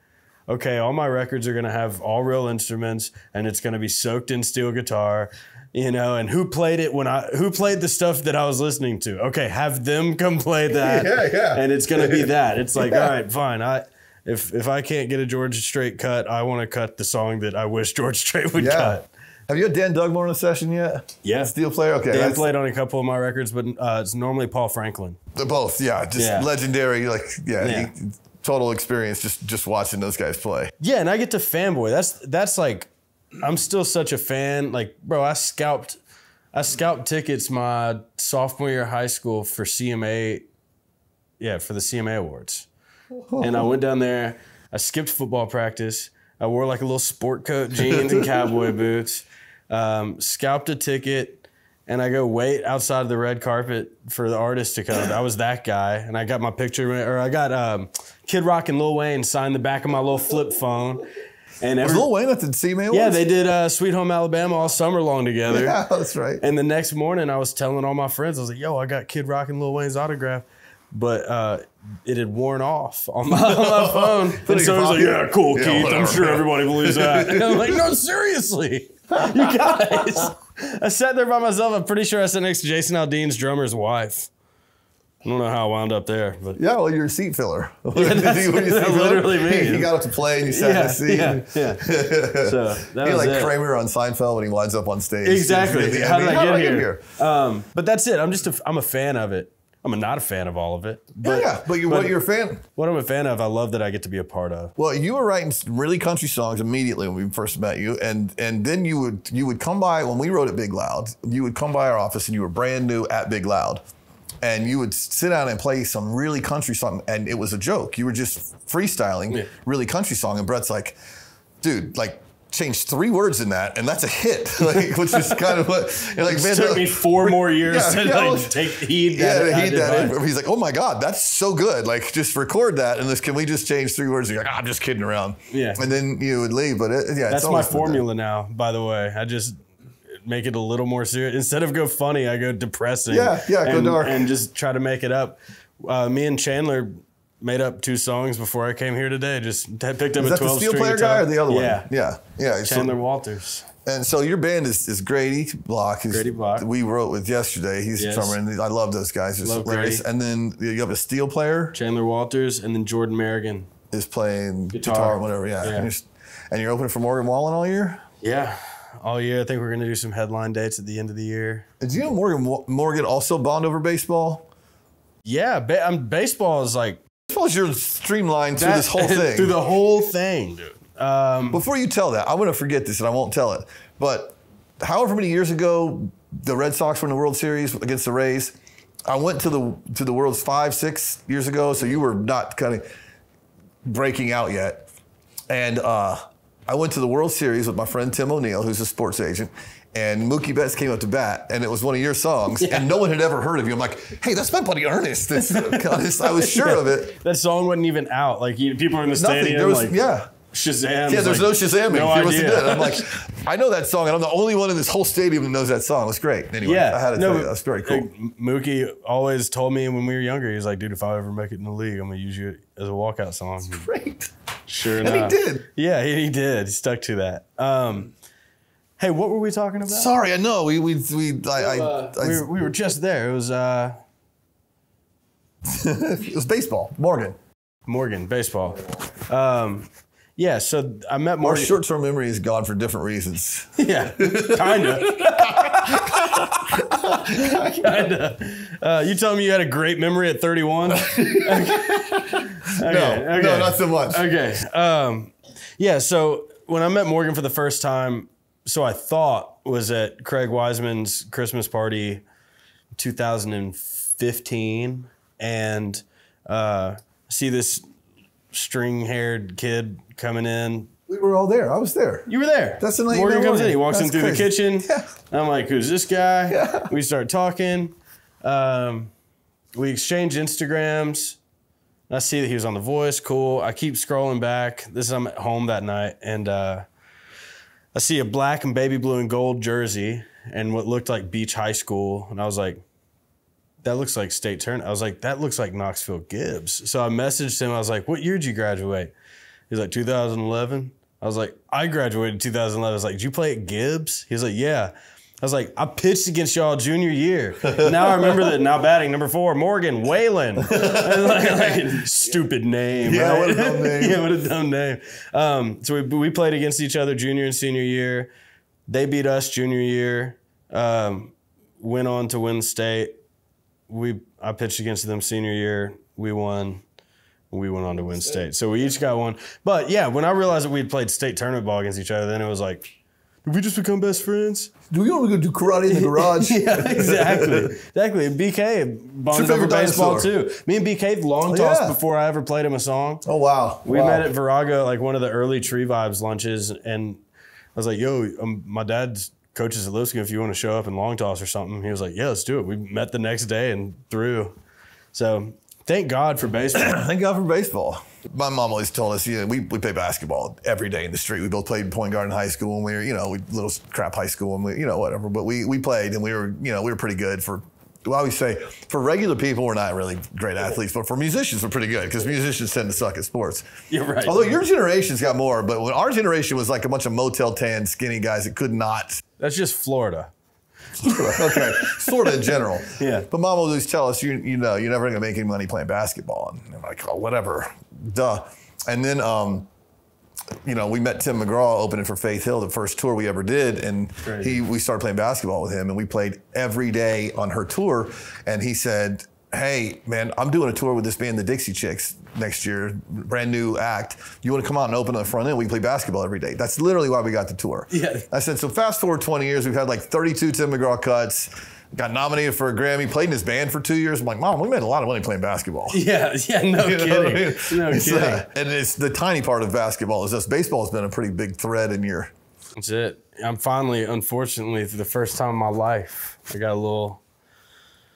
okay, all my records are gonna have all real instruments, and it's gonna be soaked in steel guitar, you know, and who played the stuff that I was listening to? Okay, have them come play that, and it's gonna be that. It's like, all right, fine. If I can't get a George Strait cut, I want to cut the song that I wish George Strait would cut. Have you had Dan Dugmore in a session yet? Yeah. Steel player? Okay. Dan played on a couple of my records, but it's normally Paul Franklin. They're both, legendary, total experience just watching those guys play. Yeah, and I get to fanboy. That's like, I'm still such a fan. Like, bro, I scalped tickets my sophomore year of high school for CMA, for the CMA Awards. And I went down there, I skipped football practice, I wore like a little sport coat, jeans, and cowboy boots. Scalped a ticket, and I go wait outside of the red carpet for the artist to come. I was that guy, and I got my picture, or I got Kid Rock and Lil Wayne signed the back of my little flip phone. And was Lil Wayne at the CMA? Yeah, they did Sweet Home Alabama all summer long together. Yeah, that's right. And the next morning, I was telling all my friends, I was like, yo, I got Kid Rock and Lil Wayne's autograph. But it had worn off on my phone. And so I was like, yeah, cool, Keith. Whatever, I'm sure everybody believes that. And I'm like, no, seriously. You guys. I sat there by myself. I'm pretty sure I sat next to Jason Aldean's drummer's wife. I don't know how I wound up there. But yeah, well, you're a seat filler. Yeah, that's literally me. You got up to play and you sat in the seat. Yeah. So that was like Kramer on Seinfeld when he winds up on stage. Exactly. How did I get here? But that's it. I'm a fan of it. I'm not a fan of all of it. But, but you're a fan. What I'm a fan of, I love that I get to be a part of. Well, you were writing really country songs immediately when we first met you, and then you would come by when we wrote at Big Loud. You would come by our office, and you were brand new at Big Loud, and you would sit down and play some really country song, and it was a joke. You were just freestyling really country song, and Brett's like, dude, like, change 3 words in that, and that's a hit, which is kind of what. It took me 4 more years to take heed that. He's like, oh my God, that's so good. Like, just record that, and can we just change 3 words? You're like, I'm just kidding around. Yeah. And then you would leave, but that's my formula now. By the way, I just make it a little more serious. Instead of go funny, I go depressing. Go dark, and just try to make it up. Me and Chandler made up 2 songs before I came here today. Just picked up a 12-string guitar. Is that the steel player guy or the other one? Yeah. Chandler Walters. And so your band is Grady Block. Grady Block. We wrote with yesterday. He's a drummer, and I love those guys. Love Grady. And then you have a steel player. Chandler Walters, and then Jordan Merrigan is playing guitar, whatever. And you're opening for Morgan Wallen all year? Yeah, all year. I think we're going to do some headline dates at the end of the year. Do you know Morgan also bond over baseball? Yeah, baseball is like... Baseball is your streamline through this whole thing. Through the whole thing, dude. Before you tell that, I'm going to forget this and I won't tell it. But however many years ago the Red Sox won the World Series against the Rays, I went to the World's 5-6 years ago, so you were not kind of breaking out yet. And I went to the World Series with my friend Tim O'Neill, who's a sports agent, and Mookie Betts came up to bat, and it was one of your songs, and no one had ever heard of you. I'm like, hey, that's my buddy Ernest. I was sure of it. That song wasn't even out. Like, people were in the stadium, there was, like, yeah. Shazam. Yeah, there's no Shazamming. No idea. I'm like, I know that song, and I'm the only one in this whole stadium that knows that song. It's great. Anyway, yeah, I had to tell you, that's very cool. Mookie always told me when we were younger, he was like, dude, if I ever make it in the league, I'm going to use you as a walkout song. That's great. Sure enough. And he did. Yeah, he did. He stuck to that. Hey, what were we talking about? Sorry, I know. We were just there. It was it was baseball. Morgan, baseball. Yeah, so I met Our Morgan. short-term memory is gone for different reasons. Yeah, kind of. You telling me you had a great memory at 31? No, not so much. Okay. Yeah, so when I met Morgan for the first time, so I thought was at Craig Wiseman's Christmas party 2015, and see this string-haired kid coming in. We were all there. I was there. You were there. That's the night Morgan comes in. He walks That's in through crazy. the kitchen. Yeah. I'm like, who's this guy? Yeah. We start talking. We exchange Instagrams. I see that he was on The Voice. Cool. I keep scrolling back. I'm at home that night, and I see a black and baby blue and gold jersey and what looked like Beach High School, and I was like, that looks like state tournament. I was like, that looks like Knoxville Gibbs. So I messaged him. I was like, what year did you graduate? He's like, 2011. I was like, I graduated in 2011. I was like, did you play at Gibbs? He was like, yeah. I was like, I pitched against y'all junior year. Now I remember that. Now batting number 4, Morgan Wallen. like, stupid name. Yeah, right? what a dumb name. Yeah, what a dumb name. So we played against each other junior and senior year. They beat us junior year. Went on to win the state. I pitched against them senior year. We won. We went on to win state. So we each got one. But yeah, when I realized that we'd played state tournament ball against each other, then it was like, did we just become best friends? Do we want to go do karate in the garage? Yeah, exactly. Exactly. And BK bonded over baseball too. Me and BK long tossed before I ever played him a song. Oh, wow. We met at Virago, like one of the early Tree Vibes lunches, and I was like, yo, my dad's coaches at Lipscomb, if you want to show up and long toss or something. He was like, yeah, let's do it. We met the next day and threw. So thank God for baseball. Thank God for baseball. My mom always told us, we play basketball every day in the street. We both played point guard in high school, and we were, little crap high school, and whatever. But we played, and we were pretty good for. Well, I always say for regular people, we're not really great athletes, but for musicians, we're pretty good because musicians tend to suck at sports. You're right. Although your generation's got more, but when our generation was like a bunch of Motel 10 skinny guys that could not. That's just Florida. Okay, sort of in general. Yeah. But Mom will always tell us, you're never going to make any money playing basketball. And I'm like, oh, whatever, duh. And then, we met Tim McGraw opening for Faith Hill, the first tour we ever did, and we started playing basketball with him, and we played every day on her tour. And he said, hey, man, I'm doing a tour with this band, the Dixie Chicks, next year, brand new act. You want to come out and open on the front end? We play basketball every day. That's literally why we got the tour. Yeah. I said, so fast forward 20 years, we've had like 32 Tim McGraw cuts, got nominated for a Grammy, played in his band for 2 years. I'm like, Mom, we made a lot of money playing basketball. Yeah, no kidding. No kidding. And it's the tiny part of basketball is just baseball has been a pretty big thread in your. That's it. I'm finally, unfortunately, for the first time in my life, I got a little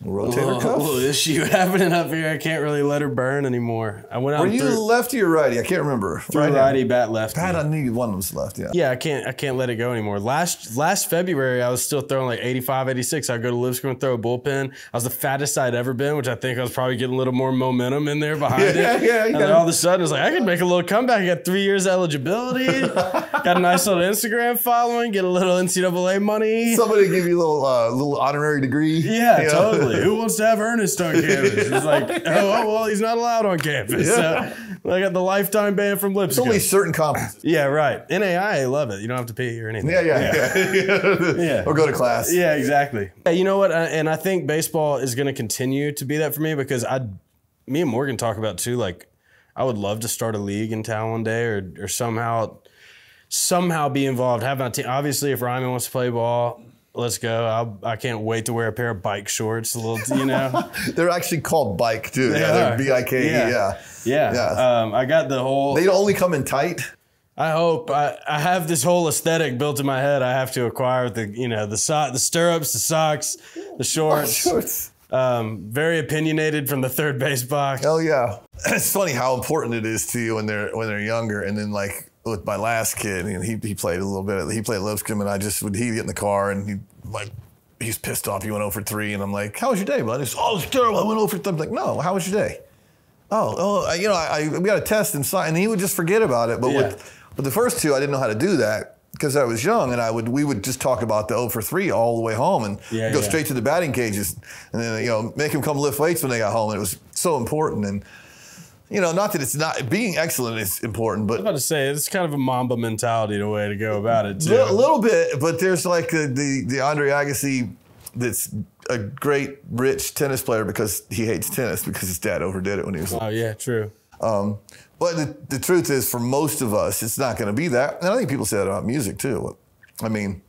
rotator cuff? A little issue happening up here. I can't really let her burn anymore. I went out. Were you lefty or righty? I can't remember. Righty, bat lefty. Bat, I knew one was left. Yeah. Yeah, I can't let it go anymore. Last February, I was still throwing like 85, 86. I'd go to Lipscomb and throw a bullpen. I was the fattest I'd ever been, which I think I was probably getting a little more momentum in there behind it. Yeah. And then all of a sudden, I was like, I could make a little comeback. I got 3 years eligibility. Got a nice little Instagram following. Get a little NCAA money. Somebody give you a little honorary degree. Yeah, totally. Who wants to have Ernest on campus? It's like, oh, well, he's not allowed on campus. Yeah. I got the lifetime ban from Lipscomb. It's only certain conferences. Yeah, right. NAIA love it. You don't have to pee or anything. Yeah. Or go to class. Yeah, exactly. Yeah, you know what? And I think baseball is going to continue to be that for me because me and Morgan talk about too, like, I would love to start a league in town one day or somehow be involved. Have my team. Obviously, if Ryman wants to play ball, let's go. I can't wait to wear a pair of bike shorts. They're actually called bike too. They're BIKE. Yeah. I got the whole. They only come in tight. I hope. I have this whole aesthetic built in my head. I have to acquire the stirrups, the socks, the shorts. Very opinionated from the third base box. Hell yeah. It's funny how important it is to you when they're younger. And then like with my last kid, and he played a little bit. He played Lipscomb, and he'd get in the car and he's pissed off. He went 0 for 3, and I'm like, "How was your day, bud?" He's, "Oh, it's terrible. I went 0 for 3." I'm like, "No, how was your day?" We got a test inside, and he would just forget about it. But with the first two, I didn't know how to do that because I was young, and we would just talk about the 0 for 3 all the way home and go straight to the batting cages, and then make him come lift weights when they got home. And it was so important. And not that it's not being excellent is important, but I was about to say it's kind of a Mamba mentality, the way to go about it too. A little bit, but there's like the Andre Agassi that's a great rich tennis player because he hates tennis because his dad overdid it when he was little. Oh yeah, true. But the truth is, for most of us, it's not going to be that. And I think people say that about music too. I mean,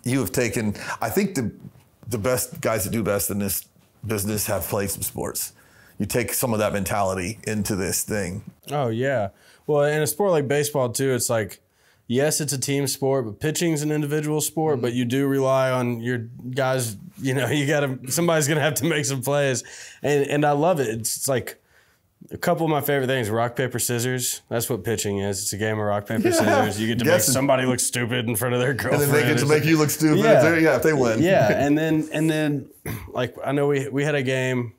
you have taken. I think the best guys that do best in this business have played some sports. You take some of that mentality into this thing. Oh, yeah. Well, in a sport like baseball, too, it's like, yes, it's a team sport, but pitching's an individual sport, but you do rely on your guys. Somebody's going to have to make some plays. And I love it. It's like a couple of my favorite things, rock, paper, scissors. That's what pitching is. It's a game of rock, paper, scissors. You get to make somebody look stupid in front of their girlfriend. And then they get to make you look stupid if they win. Yeah, and then like, I know we had a game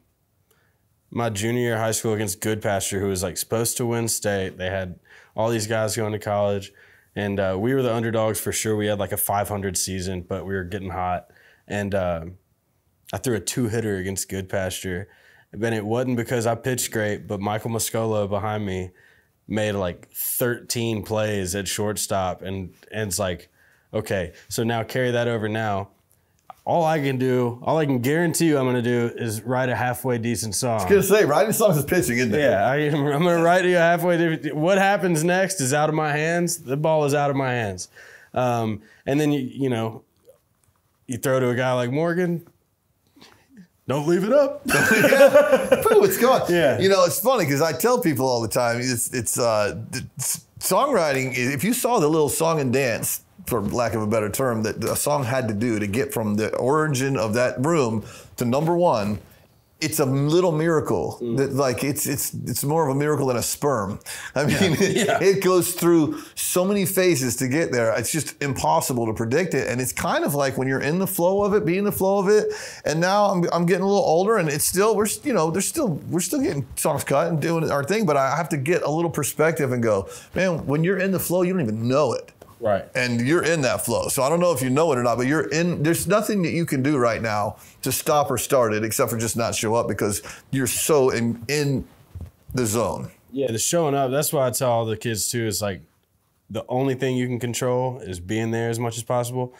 my junior year of high school against Goodpasture, who was like supposed to win state. They had all these guys going to college, and we were the underdogs for sure. We had like a 500 season, but we were getting hot. And I threw a 2-hitter against Goodpasture. And it wasn't because I pitched great, but Michael Moscolo behind me made like 13 plays at shortstop. And it's like, okay, so now carry that over now. All I can guarantee you I'm going to do is write a halfway decent song. I was going to say, writing songs is pitching, isn't it? Yeah, I'm going to write you a halfway. What happens next is out of my hands. The ball is out of my hands. And then, you throw to a guy like Morgan, don't leave it up. Boom, it's gone. Yeah. It's funny because I tell people all the time, it's songwriting, if you saw the little song and dance, for lack of a better term, that a song had to do to get from the origin of that room to number one, it's a little miracle. That like it's more of a miracle than a sperm. I mean, it goes through so many phases to get there. It's just impossible to predict it. And it's kind of like when you're in the flow of it, be in the flow of it. And now I'm getting a little older, and it's still we're still getting songs cut and doing our thing. But I have to get a little perspective and go, man, when you're in the flow, you don't even know it. Right. And you're in that flow. So I don't know if you know it or not, but there's nothing that you can do right now to stop or start it except for just not show up because you're so in the zone. Yeah, the showing up, that's why I tell all the kids too, is like the only thing you can control is being there as much as possible.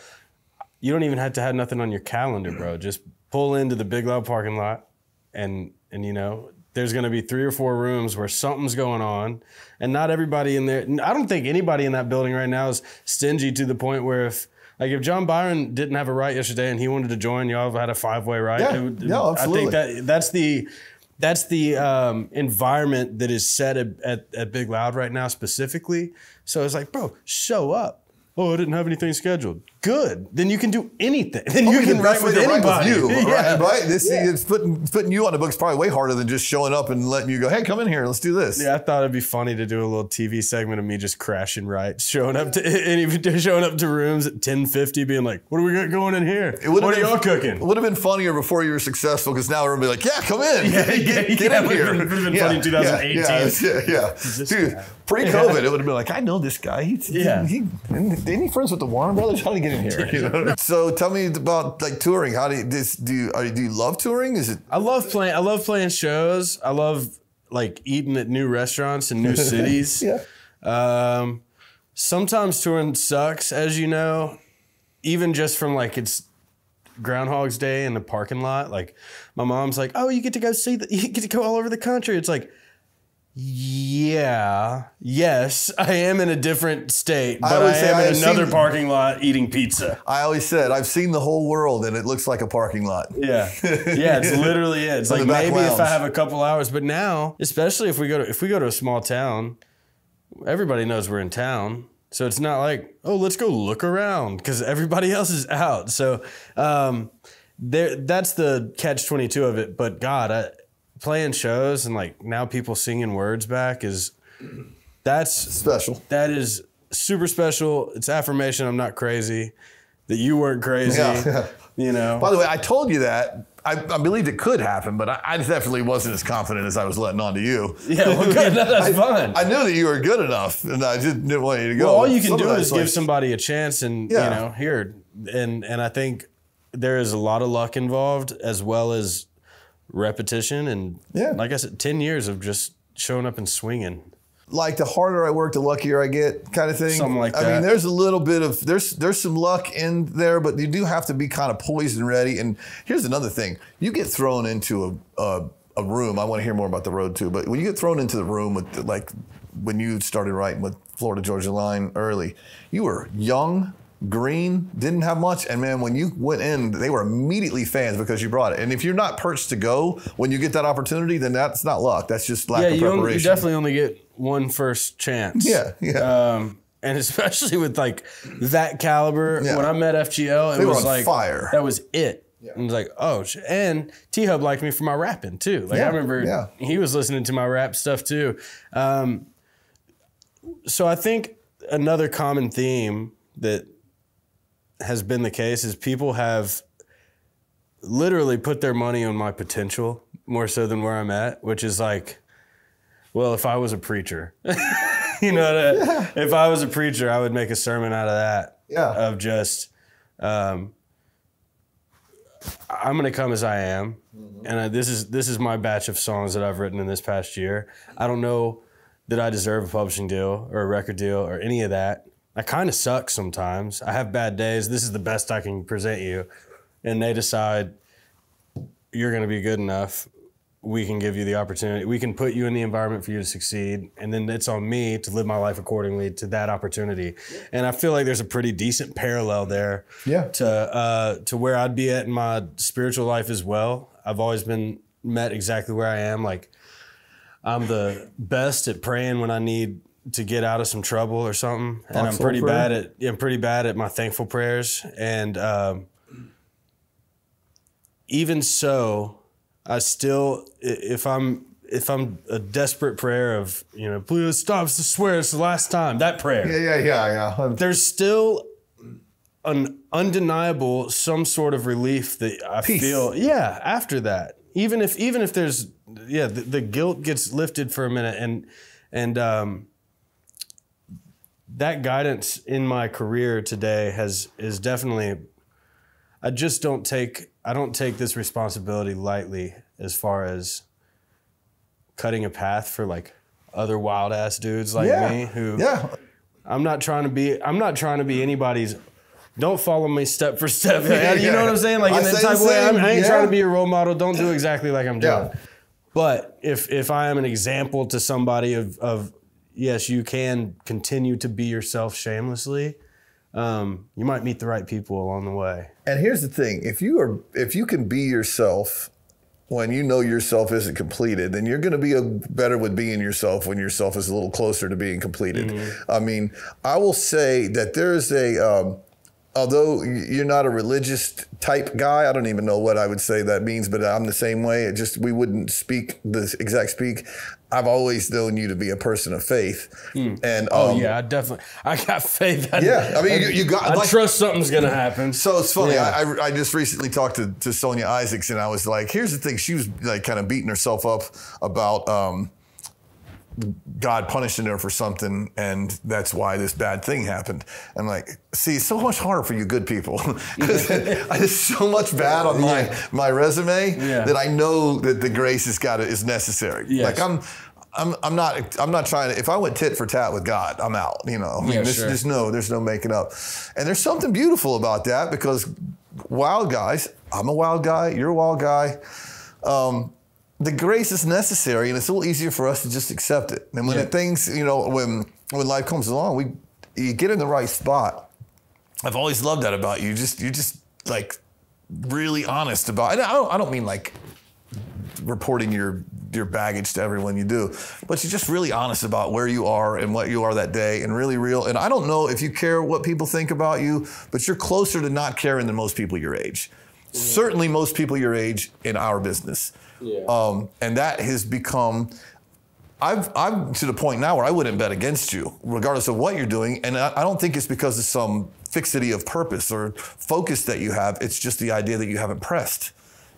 You don't even have to have nothing on your calendar, bro. Just pull into the Big Loud parking lot and there's going to be 3 or 4 rooms where something's going on, and not everybody in there. I don't think anybody in that building right now is stingy to the point where if John Byron didn't have a right yesterday and he wanted to join, y'all had a 5-way right. Yeah, absolutely. I think that's the environment that is set at Big Loud right now specifically. So it's like, bro, show up. Oh, I didn't have anything scheduled. Good. Then you can do anything. Then you can write with anybody. Right? It's putting you on the books probably way harder than just showing up and letting you go, hey, come in here, let's do this. Yeah, I thought it'd be funny to do a little TV segment of me just crashing right, showing up to rooms at 10:50, being like, what do we got going in here? What are y'all cooking? It would have been funnier before you were successful because now everybody like, yeah, come in. Get in here. It would have been funny in 2018. Yeah. Dude, pre-COVID, it would have been like, I know this guy. Ain't he friends with the Warren brothers? How did he get in here? So tell me about like touring. How do you love touring? Is it? I love playing shows. I love like eating at new restaurants in new cities. Yeah. Sometimes touring sucks, as you know, even just from like it's Groundhog's Day in the parking lot. Like my mom's like, oh, you get to go you get to go all over the country. It's like, yes, I am in a different state, but I am in another parking lot eating pizza. I always said, I've seen the whole world and it looks like a parking lot. Yeah. Yeah, it's literally it. It's like maybe if I have a couple hours, but now, especially if we go to a small town, everybody knows we're in town. So it's not like, oh, let's go look around because everybody else is out. So that's the catch-22 of it. But God, playing shows and like now people singing words back that's special. That is super special. It's affirmation I'm not crazy, that you weren't crazy. Yeah. You know. By the way, I told you that. I believed it could happen, but I definitely wasn't as confident as I was letting on to you. Yeah, well, good. That's fine. I knew that you were good enough, and I just didn't want you to go. Well, all you can do is give somebody a chance, and you know, here, and I think there is a lot of luck involved, as well as repetition, and like I said, 10 years of just showing up and swinging. Like the harder I work, the luckier I get, kind of thing. Something like that. I mean, there's a little bit of there's some luck in there, but you do have to be kind of poised and ready. And here's another thing: you get thrown into a room. I want to hear more about the road too, but when you get thrown into the room with like when you started writing with Florida Georgia Line early, you were young, green, didn't have much, and man, when you went in, they were immediately fans because you brought it. And if you're not perched to go when you get that opportunity, then that's not luck. That's just lack of preparation. You definitely only get one first chance. Yeah. And especially with like that caliber, when I met FGL, it was like fire. That was it. Yeah. And it was like, oh, and T-Hub liked me for my rapping too. Like I remember he was listening to my rap stuff too. So I think another common theme that has been the case is people have literally put their money on my potential more so than where I'm at, which is like, well, if I was a preacher, you know, if I was a preacher, I would make a sermon out of that. Yeah. Of just, I'm going to come as I am. Mm-hmm. And this is my batch of songs that I've written in this past year. I don't know that I deserve a publishing deal or a record deal or any of that. I kind of suck sometimes. I have bad days. This is the best I can present you. And they decide you're going to be good enough. We can give you the opportunity. We can put you in the environment for you to succeed. And then it's on me to live my life accordingly to that opportunity. And I feel like there's a pretty decent parallel there to where I'd be at in my spiritual life as well. I've always been met exactly where I am. Like I'm the best at praying when I need to get out of some trouble or something. And I'm pretty bad at my thankful prayers. And even so, I still, if I'm a desperate prayer of, you know, please stop, I swear it's the last time, that prayer. Yeah. There's still an undeniable some sort of relief that I feel. Yeah, after that. Even if there's the guilt gets lifted for a minute, and that guidance in my career today is definitely, I don't take this responsibility lightly as far as cutting a path for like other wild ass dudes like me who I'm not trying to be anybody's. Don't follow me step for step. You know what I'm saying? Like in that type of way, I ain't trying to be a role model. Don't do exactly like I'm doing. But if I am an example to somebody of yes, you can continue to be yourself shamelessly, you might meet the right people along the way. And here's the thing: if you can be yourself when you know yourself isn't completed, then you're going to be better with being yourself when yourself is a little closer to being completed. Mm-hmm. I mean, I will say that there is although you're not a religious type guy, I don't even know what I would say that means, but I'm the same way. We wouldn't speak the exact speak. I've always known you to be a person of faith. And I got faith. I trust something's gonna happen. So it's funny. Yeah. I just recently talked to Sonia Isaacs, and I was like, here's the thing. She was like kind of beating herself up about God punishing her for something, and that's why this bad thing happened. I'm like, see, it's so much harder for you good people. I did so much bad on my resume that I know that the grace is necessary. Yes. Like I'm not trying to. If I went tit for tat with God, I'm out. You know, I mean, there's no making up. And there's something beautiful about that, because wild guys. I'm a wild guy. You're a wild guy. The grace is necessary, and it's a little easier for us to just accept it. And when things, you know, when life comes along, you get in the right spot. I've always loved that about you. You're just like really honest about. And I don't mean like reporting your baggage to everyone you do, but you're just really honest about where you are and what you are that day, and really real. And I don't know if you care what people think about you, but you're closer to not caring than most people your age. Yeah. Certainly most people your age in our business. Yeah. And that has become, I'm to the point now where I wouldn't bet against you, regardless of what you're doing. And I don't think it's because of some fixity of purpose or focus that you have. It's just the idea that you haven't pressed,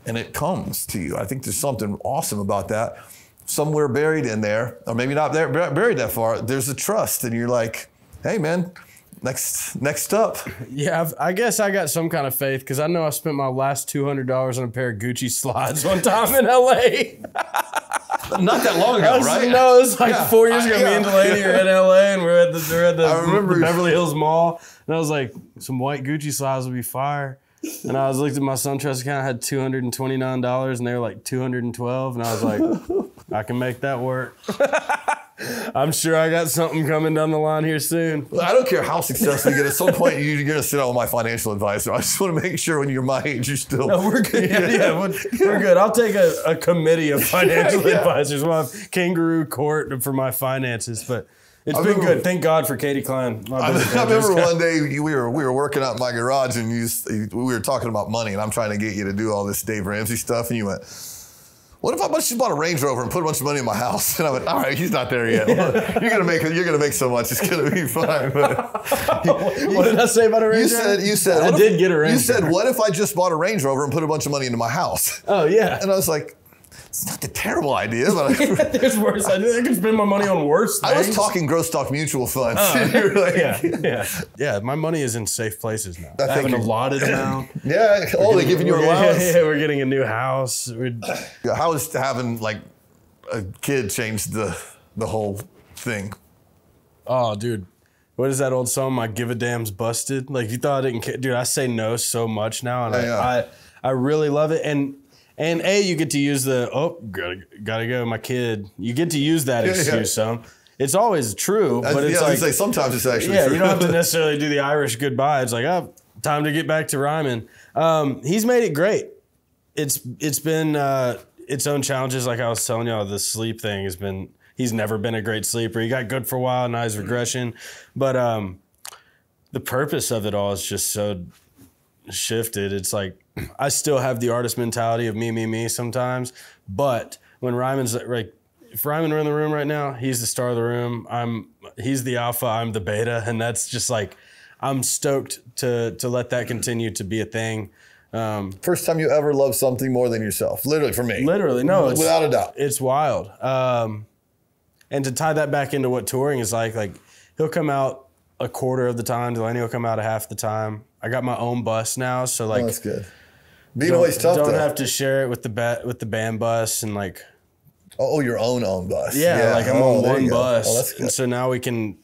and it comes to you. I think there's something awesome about that. Somewhere buried in there, or maybe not there, buried that far, there's a trust, and you're like, hey man, next up. Yeah, I guess I got some kind of faith, because I know I spent my last $200 on a pair of Gucci slides one time in LA. Not that long ago, right? No, it was like 4 years ago. Me and Delaney are in LA, and we're at the Beverly Hills Mall, and I was like, some white Gucci slides would be fire. And I was looked at my SunTrust account, I had $229, and they were like $212, and I was like, I can make that work. I'm sure I got something coming down the line here soon. Well, I don't care how successful you get. At some point, you're going to sit down with my financial advisor. I just want to make sure when you're my age, you're still... No, we're good. We're good. I'll take a committee of financial advisors. We'll have kangaroo court for my finances, but... It's been good. Thank God for Katie Klein. I remember one day we were working out in my garage, and we were talking about money, and I'm trying to get you to do all this Dave Ramsey stuff, and you went, what if I just bought a Range Rover and put a bunch of money in my house? And I went, all right, he's not there yet. You're gonna make so much, it's gonna be fine. What did I say about a Range Rover? You said I did get a Range Rover. You said, what if I just bought a Range Rover and put a bunch of money into my house? Oh yeah. And I was like, it's not a terrible idea, but there's worse ideas. I can spend my money on worse things. I was talking gross stock mutual funds. Yeah. My money is in safe places now. I have an allotted amount. Yeah. They're giving you an allowance. Yeah, we're getting a new house. How is having like a kid change the whole thing? Oh, dude. What is that old song? My give a damn's busted. Like, you thought I didn't care. Dude, I say no so much now, and I really love it. And you get to use the, gotta go, my kid. You get to use that excuse some. It's always true, but it's like... say sometimes it's actually true. You don't have to necessarily do the Irish goodbye. It's like, time to get back to rhyming. He's made it great. It's been its own challenges. Like I was telling y'all, the sleep thing has been... He's never been a great sleeper. He got good for a while, now he's regression. But the purpose of it all is just so shifted. It's like, I still have the artist mentality of me sometimes, but when Ryman's like, if Ryman were in the room right now, he's the star of the room. He's the alpha, I'm the beta, and that's just like, I'm stoked to let that continue to be a thing. First time you ever loved something more than yourself, literally for me. Literally, no, without a doubt. It's wild. And to tie that back into what touring is like he'll come out a quarter of the time, Delaney will come out a half the time. I got my own bus now, so like that's good. Being always tough. Don't have to share it with the band bus and like. Oh, your own bus. Yeah, like I'm on one bus. Oh, that's good. And so now we can,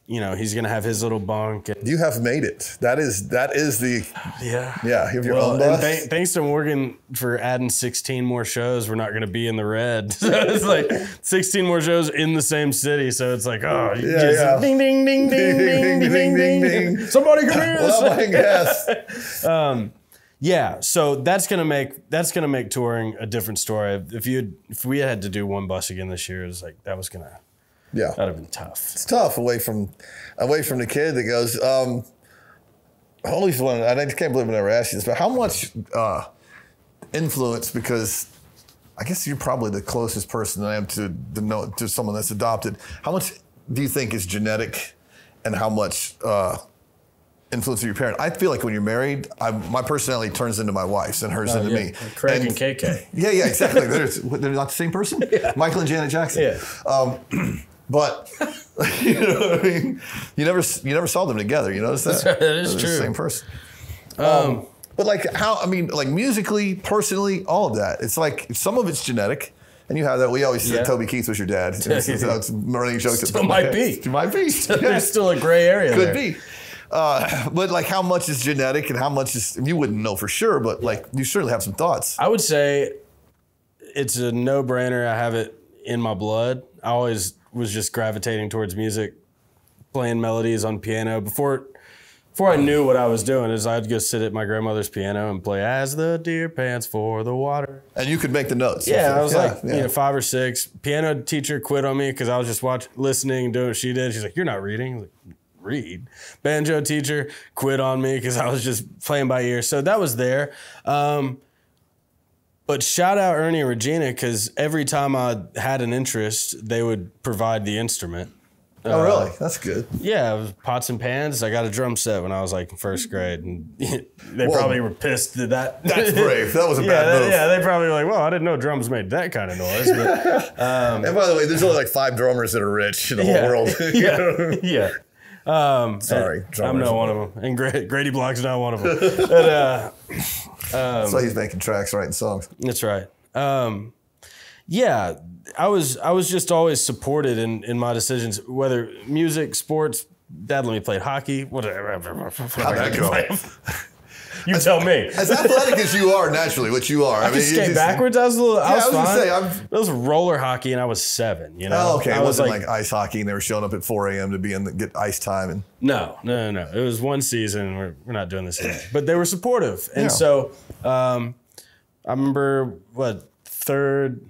he's gonna have his little bunk. You have made it. That is the. Yeah. Yeah, you have your own bus. And thanks to Morgan for adding 16 more shows, we're not gonna be in the red. So it's like 16 more shows in the same city. So it's like, ding ding ding ding ding ding ding ding. Somebody come here. Well, I guess. Yeah, so that's gonna make touring a different story. If we had to do one bus again this year, it was like that'd have been tough. It's tough away from the kid that goes. Holy one, I can't believe I never asked you this, but how much influence? Because I guess you're probably the closest person that I am to someone that's adopted. How much do you think is genetic, and how much influence of your parent. I feel like when you're married, my personality turns into my wife's and hers into me. Craig and KK. Yeah, exactly. They're not the same person? Yeah. Michael and Janet Jackson. Yeah. But you know what I mean? You never saw them together. You notice that? That is They're true. the same person. But like like musically, personally, all of that. It's like some of it's genetic. And you have that. We always said Toby Keith was your dad. It's running jokes. Still might be. It might be. There's still a gray area Could there. be. But like how much is genetic and how much is, you wouldn't know for sure, but like you certainly have some thoughts. I would say it's a no-brainer. I have it in my blood. I always was just gravitating towards music, playing melodies on piano. Before I knew what I was doing, is I'd go sit at my grandmother's piano and play "As the Deer Pants for the Water." And you could make the notes. Yeah, I was like 5 or 6. Piano teacher quit on me because I was just listening and doing what she did. She's like, "You're not reading." I was like, "Read." Banjo teacher quit on me because I was just playing by ear. So that was there. But shout out Ernie and Regina, because every time I had an interest, they would provide the instrument. Oh, really? That's good. Yeah, it was pots and pans. I got a drum set when I was like in first grade, and they probably were pissed at that. That's brave. That was a bad move. Yeah, they probably were like, well, I didn't know drums made that kind of noise. But, and by the way, there's only like 5 drummers that are rich in the whole world. Yeah. Sorry, I'm not one of them, and Grady Block's not one of them. But, so he's making tracks, writing songs. That's right. Yeah, I was just always supported in my decisions, whether music, sports. Dad let me play hockey. Whatever. How'd that go? You tell me. As athletic as you are, naturally, which you are. I mean, skate backwards. I was fine. Say, it was roller hockey, and I was 7. You know. Oh, okay. I It was wasn't like ice hockey, and they were showing up at 4 a.m. to get ice time. And No. It was one season. We're not doing this anymore. But they were supportive, and so I remember third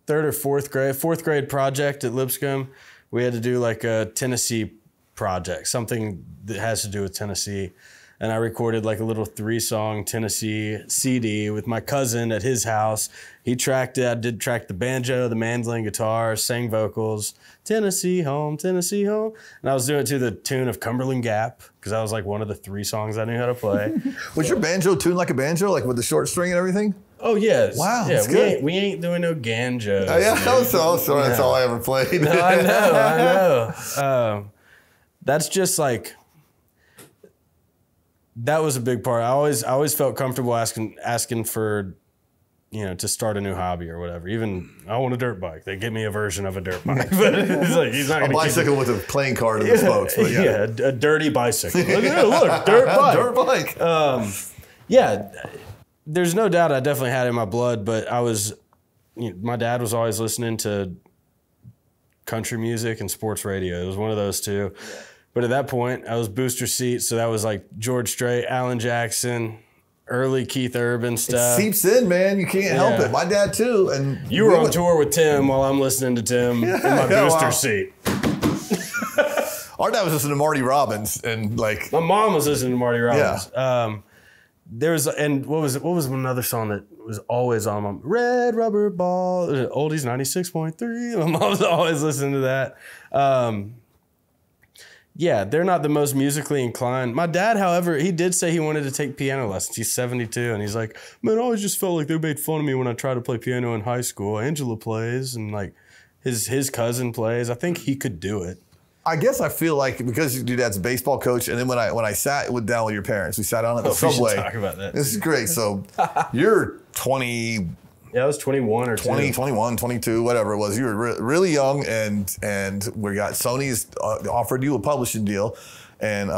or fourth grade project at Lipscomb. We had to do like a Tennessee project, something that has to do with Tennessee. And I recorded like a little 3-song Tennessee CD with my cousin at his house. He tracked it. I did track the banjo, the mandolin, guitar, sang vocals. Tennessee home, Tennessee home. And I was doing it to the tune of Cumberland Gap, because that was like one of the 3 songs I knew how to play. Was your banjo tuned like a banjo, like with the short string and everything? Oh, yes. Wow, yeah, that's good. We ain't doing no ganjos. That's all I ever played. No, I know. That's just like... That was a big part. I always felt comfortable asking for, to start a new hobby or whatever. Even I want a dirt bike. They give me a version of a dirt bike, but it's like he's not going to bicycle with a playing card in the spokes. But yeah, a dirty bicycle. Look, dirt bike. Dirt bike. Yeah, there's no doubt I definitely had it in my blood, but my dad was always listening to country music and sports radio. It was one of those two. Yeah. But at that point, I was booster seat, so that was like George Strait, Alan Jackson, early Keith Urban stuff. It seeps in, man. You can't help it. My dad too. And you were on tour with Tim while I'm listening to Tim in my booster seat. Our dad was listening to Marty Robbins, and like my mom was listening to Marty Robbins. Yeah. There was, and what was another song that was always on my Red Rubber Ball, Oldies 96.3. My mom was always listening to that. Yeah, they're not the most musically inclined. My dad, however, he did say he wanted to take piano lessons. He's 72, and he's like, man, I always just felt like they made fun of me when I tried to play piano in high school. Angela plays, and like his cousin plays. I think he could do it. I guess I feel like because your dad's a baseball coach, and then when I sat down with your parents, we sat down at the subway. We should talk about that. This is great. So you're 20. Yeah, I was 21 or 20, 21, 22, whatever it was. You were really young, and we got Sony's offered you a publishing deal. And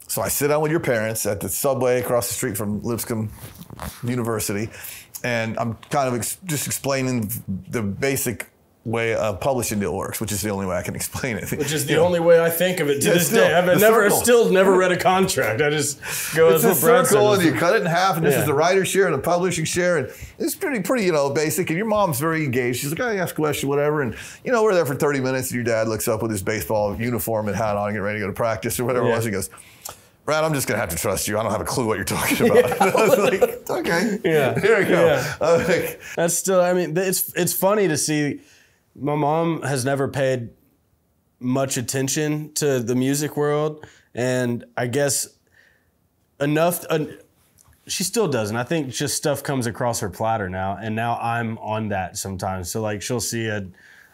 so I sit down with your parents at the subway across the street from Lipscomb University, and I'm kind of just explaining the basic way a publishing deal works, which is the only way I can explain it. Which is the only way I think of it to this day. I've still never read a contract. I just go as a circle, and you cut it in half, and this is the writer's share and the publishing share, and it's pretty basic. And your mom's very engaged. She's like, I ask a question, whatever, and we're there for 30 minutes, and your dad looks up with his baseball uniform and hat on, and get ready to go to practice or whatever it was. He goes, Brad, I'm just gonna have to trust you. I don't have a clue what you're talking about. I was like, okay, here we go. Yeah. That's still. I mean, it's funny to see. My mom has never paid much attention to the music world, And I guess enough, she still doesn't. I think just stuff comes across her platter now, and now I'm on that sometimes. So like she'll see a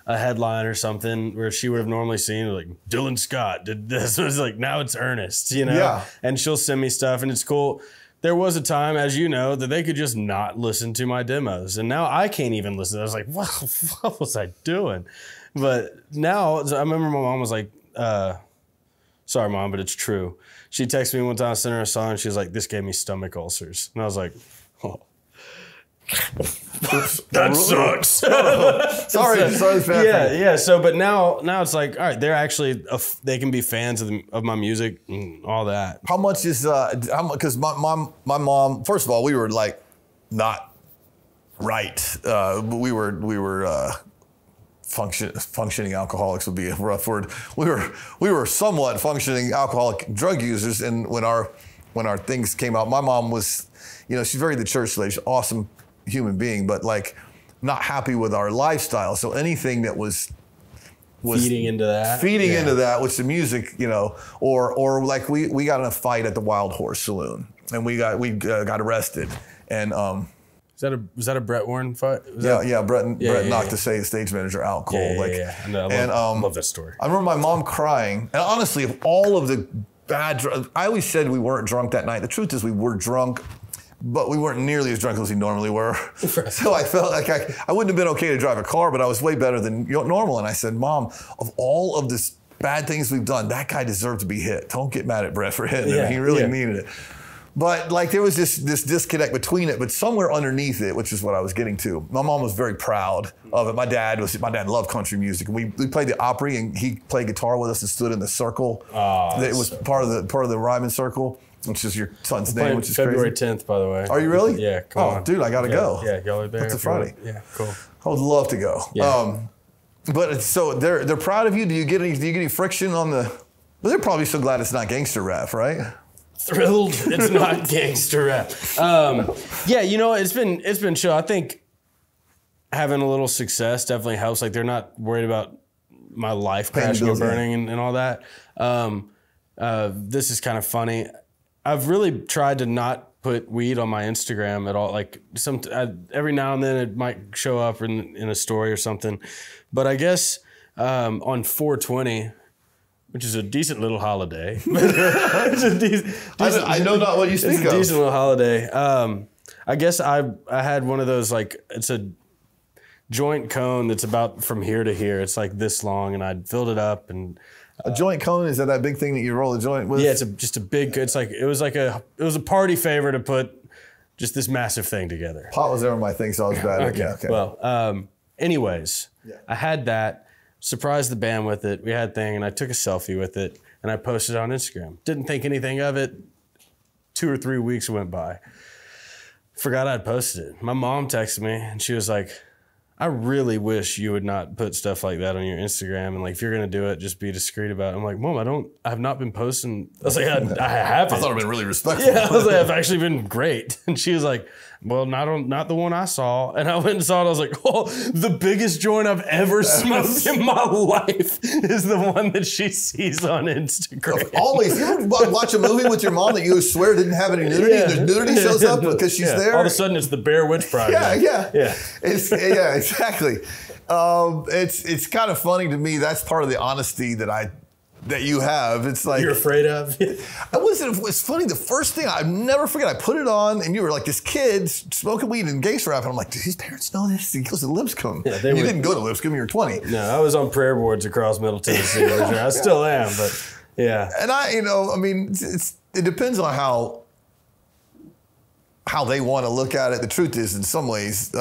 headline or something where she would have normally seen like Dylan Scott did this. It was like, now it's Ernest, you know? Yeah. And she'll send me stuff and it's cool. There was a time, as you know, that they could just not listen to my demos. And now I can't even listen. I was like, what was I doing? But now I remember my mom was like, sorry, Mom, but it's true. She texted me one time, I sent her a song, and she was like, this gave me stomach ulcers. And I was like, oh. That sucks. Sorry. Yeah. So, but now it's like, all right, they're actually they can be fans of my music and all that. How much is because my mom, first of all, we were like not right. We were functioning alcoholics would be a rough word. We were somewhat functioning alcoholic drug users, and when our things came out, my mom was, she's very the church lady, she's an awesome human being, but like not happy with our lifestyle. So anything that was feeding into that with the music, or like we got in a fight at the Wild Horse Saloon, and we got arrested, and was that a Brett Warren fight? Brett knocked the stage manager out cold. I love that story. I remember my mom crying, and honestly, of all of the bad drugs, I always said we weren't drunk that night. The truth is we were drunk, but we weren't nearly as drunk as we normally were. So I felt like I wouldn't have been okay to drive a car, but I was way better than normal. And I said, Mom, of all of this bad things we've done, that guy deserved to be hit. Don't get mad at Brett for hitting him. He really needed it. But like there was this disconnect between it, but somewhere underneath it, which is what I was getting to. My mom was very proud of it. My dad loved country music. We played the Opry, and he played guitar with us and stood in the circle. It was part of the Ryman Circle, which is your son's name, which is February crazy. 10th, by the way. Are you really? Yeah, come on. Dude, I gotta go. Yeah, y'all are there. That's a Friday. Yeah, cool. I would love to go. Yeah. But so they're proud of you. Do you get any friction on the? Well, they're probably so glad it's not gangster rap, right? Thrilled it's not gangster rap. It's been chill. I think having a little success definitely helps. Like they're not worried about my life crashing and burning and all that. This is kind of funny. I've really tried to not put weed on my Instagram at all. Like every now and then it might show up in a story or something. But I guess on 420, which is a decent little holiday. I know not what you speak of. It's a decent little holiday. I guess I had one of those, like, it's a joint cone that's about from here to here. It's like this long, and I filled it up. And a joint cone, is that big thing that you roll a joint with? Yeah, just a big. It's like it was a party favor to put just this massive thing together. Pot was never my thing, so I was bad. Okay. Yeah, okay. Well, anyways, I had that. Surprised the band with it. We had a thing, and I took a selfie with it, and I posted it on Instagram. Didn't think anything of it. 2 or 3 weeks went by. Forgot I'd posted it. My mom texted me, and she was like, I really wish you would not put stuff like that on your Instagram, and like if you're gonna do it, just be discreet about it. I'm like, Mom, I have not been posting. I was like, I haven't. I thought I'd been really respectful. Yeah, I was like, I've actually been great. And she was like, well, not the one I saw. And I went and saw it. I was like, oh, the biggest joint I've ever smoked in my life is the one that she sees on Instagram. Always. You ever watch a movie with your mom that you swear didn't have any nudity? Yeah. The nudity shows up because she's there. All of a sudden, it's the Bear Witch Project. Yeah. Exactly. It's kind of funny to me. That's part of the honesty that you have. It's like you're afraid of. It's funny. The first thing I never forget, I put it on, and you were like this kid smoking weed and gangster rap, and I'm like, do his parents know this? He goes to Lipscomb. Yeah, you didn't go to Lipscomb. You were 20. No, I was on prayer boards across Middle Tennessee. I still am, but yeah. And it depends on how they want to look at it. The truth is, in some ways,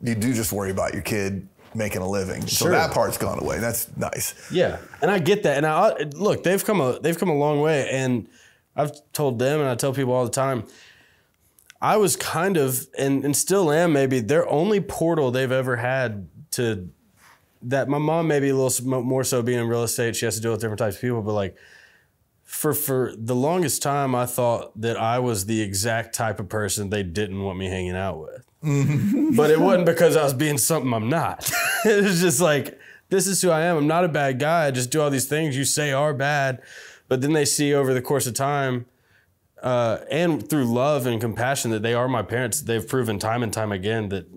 you do just worry about your kid making a living. Sure. So that part's gone away. That's nice. Yeah, and I get that. And look, they've come a long way. And I've told them, and I tell people all the time, I was kind of, and still am maybe, their only portal they've ever had to that. My mom maybe a little more so being in real estate. She has to deal with different types of people. But like for the longest time, I thought that I was the exact type of person they didn't want me hanging out with. But it wasn't because I was being something I'm not. It was just like, this is who I am. I'm not a bad guy. I just do all these things you say are bad. But then they see over the course of time, and through love and compassion, that they are my parents. They've proven time and time again that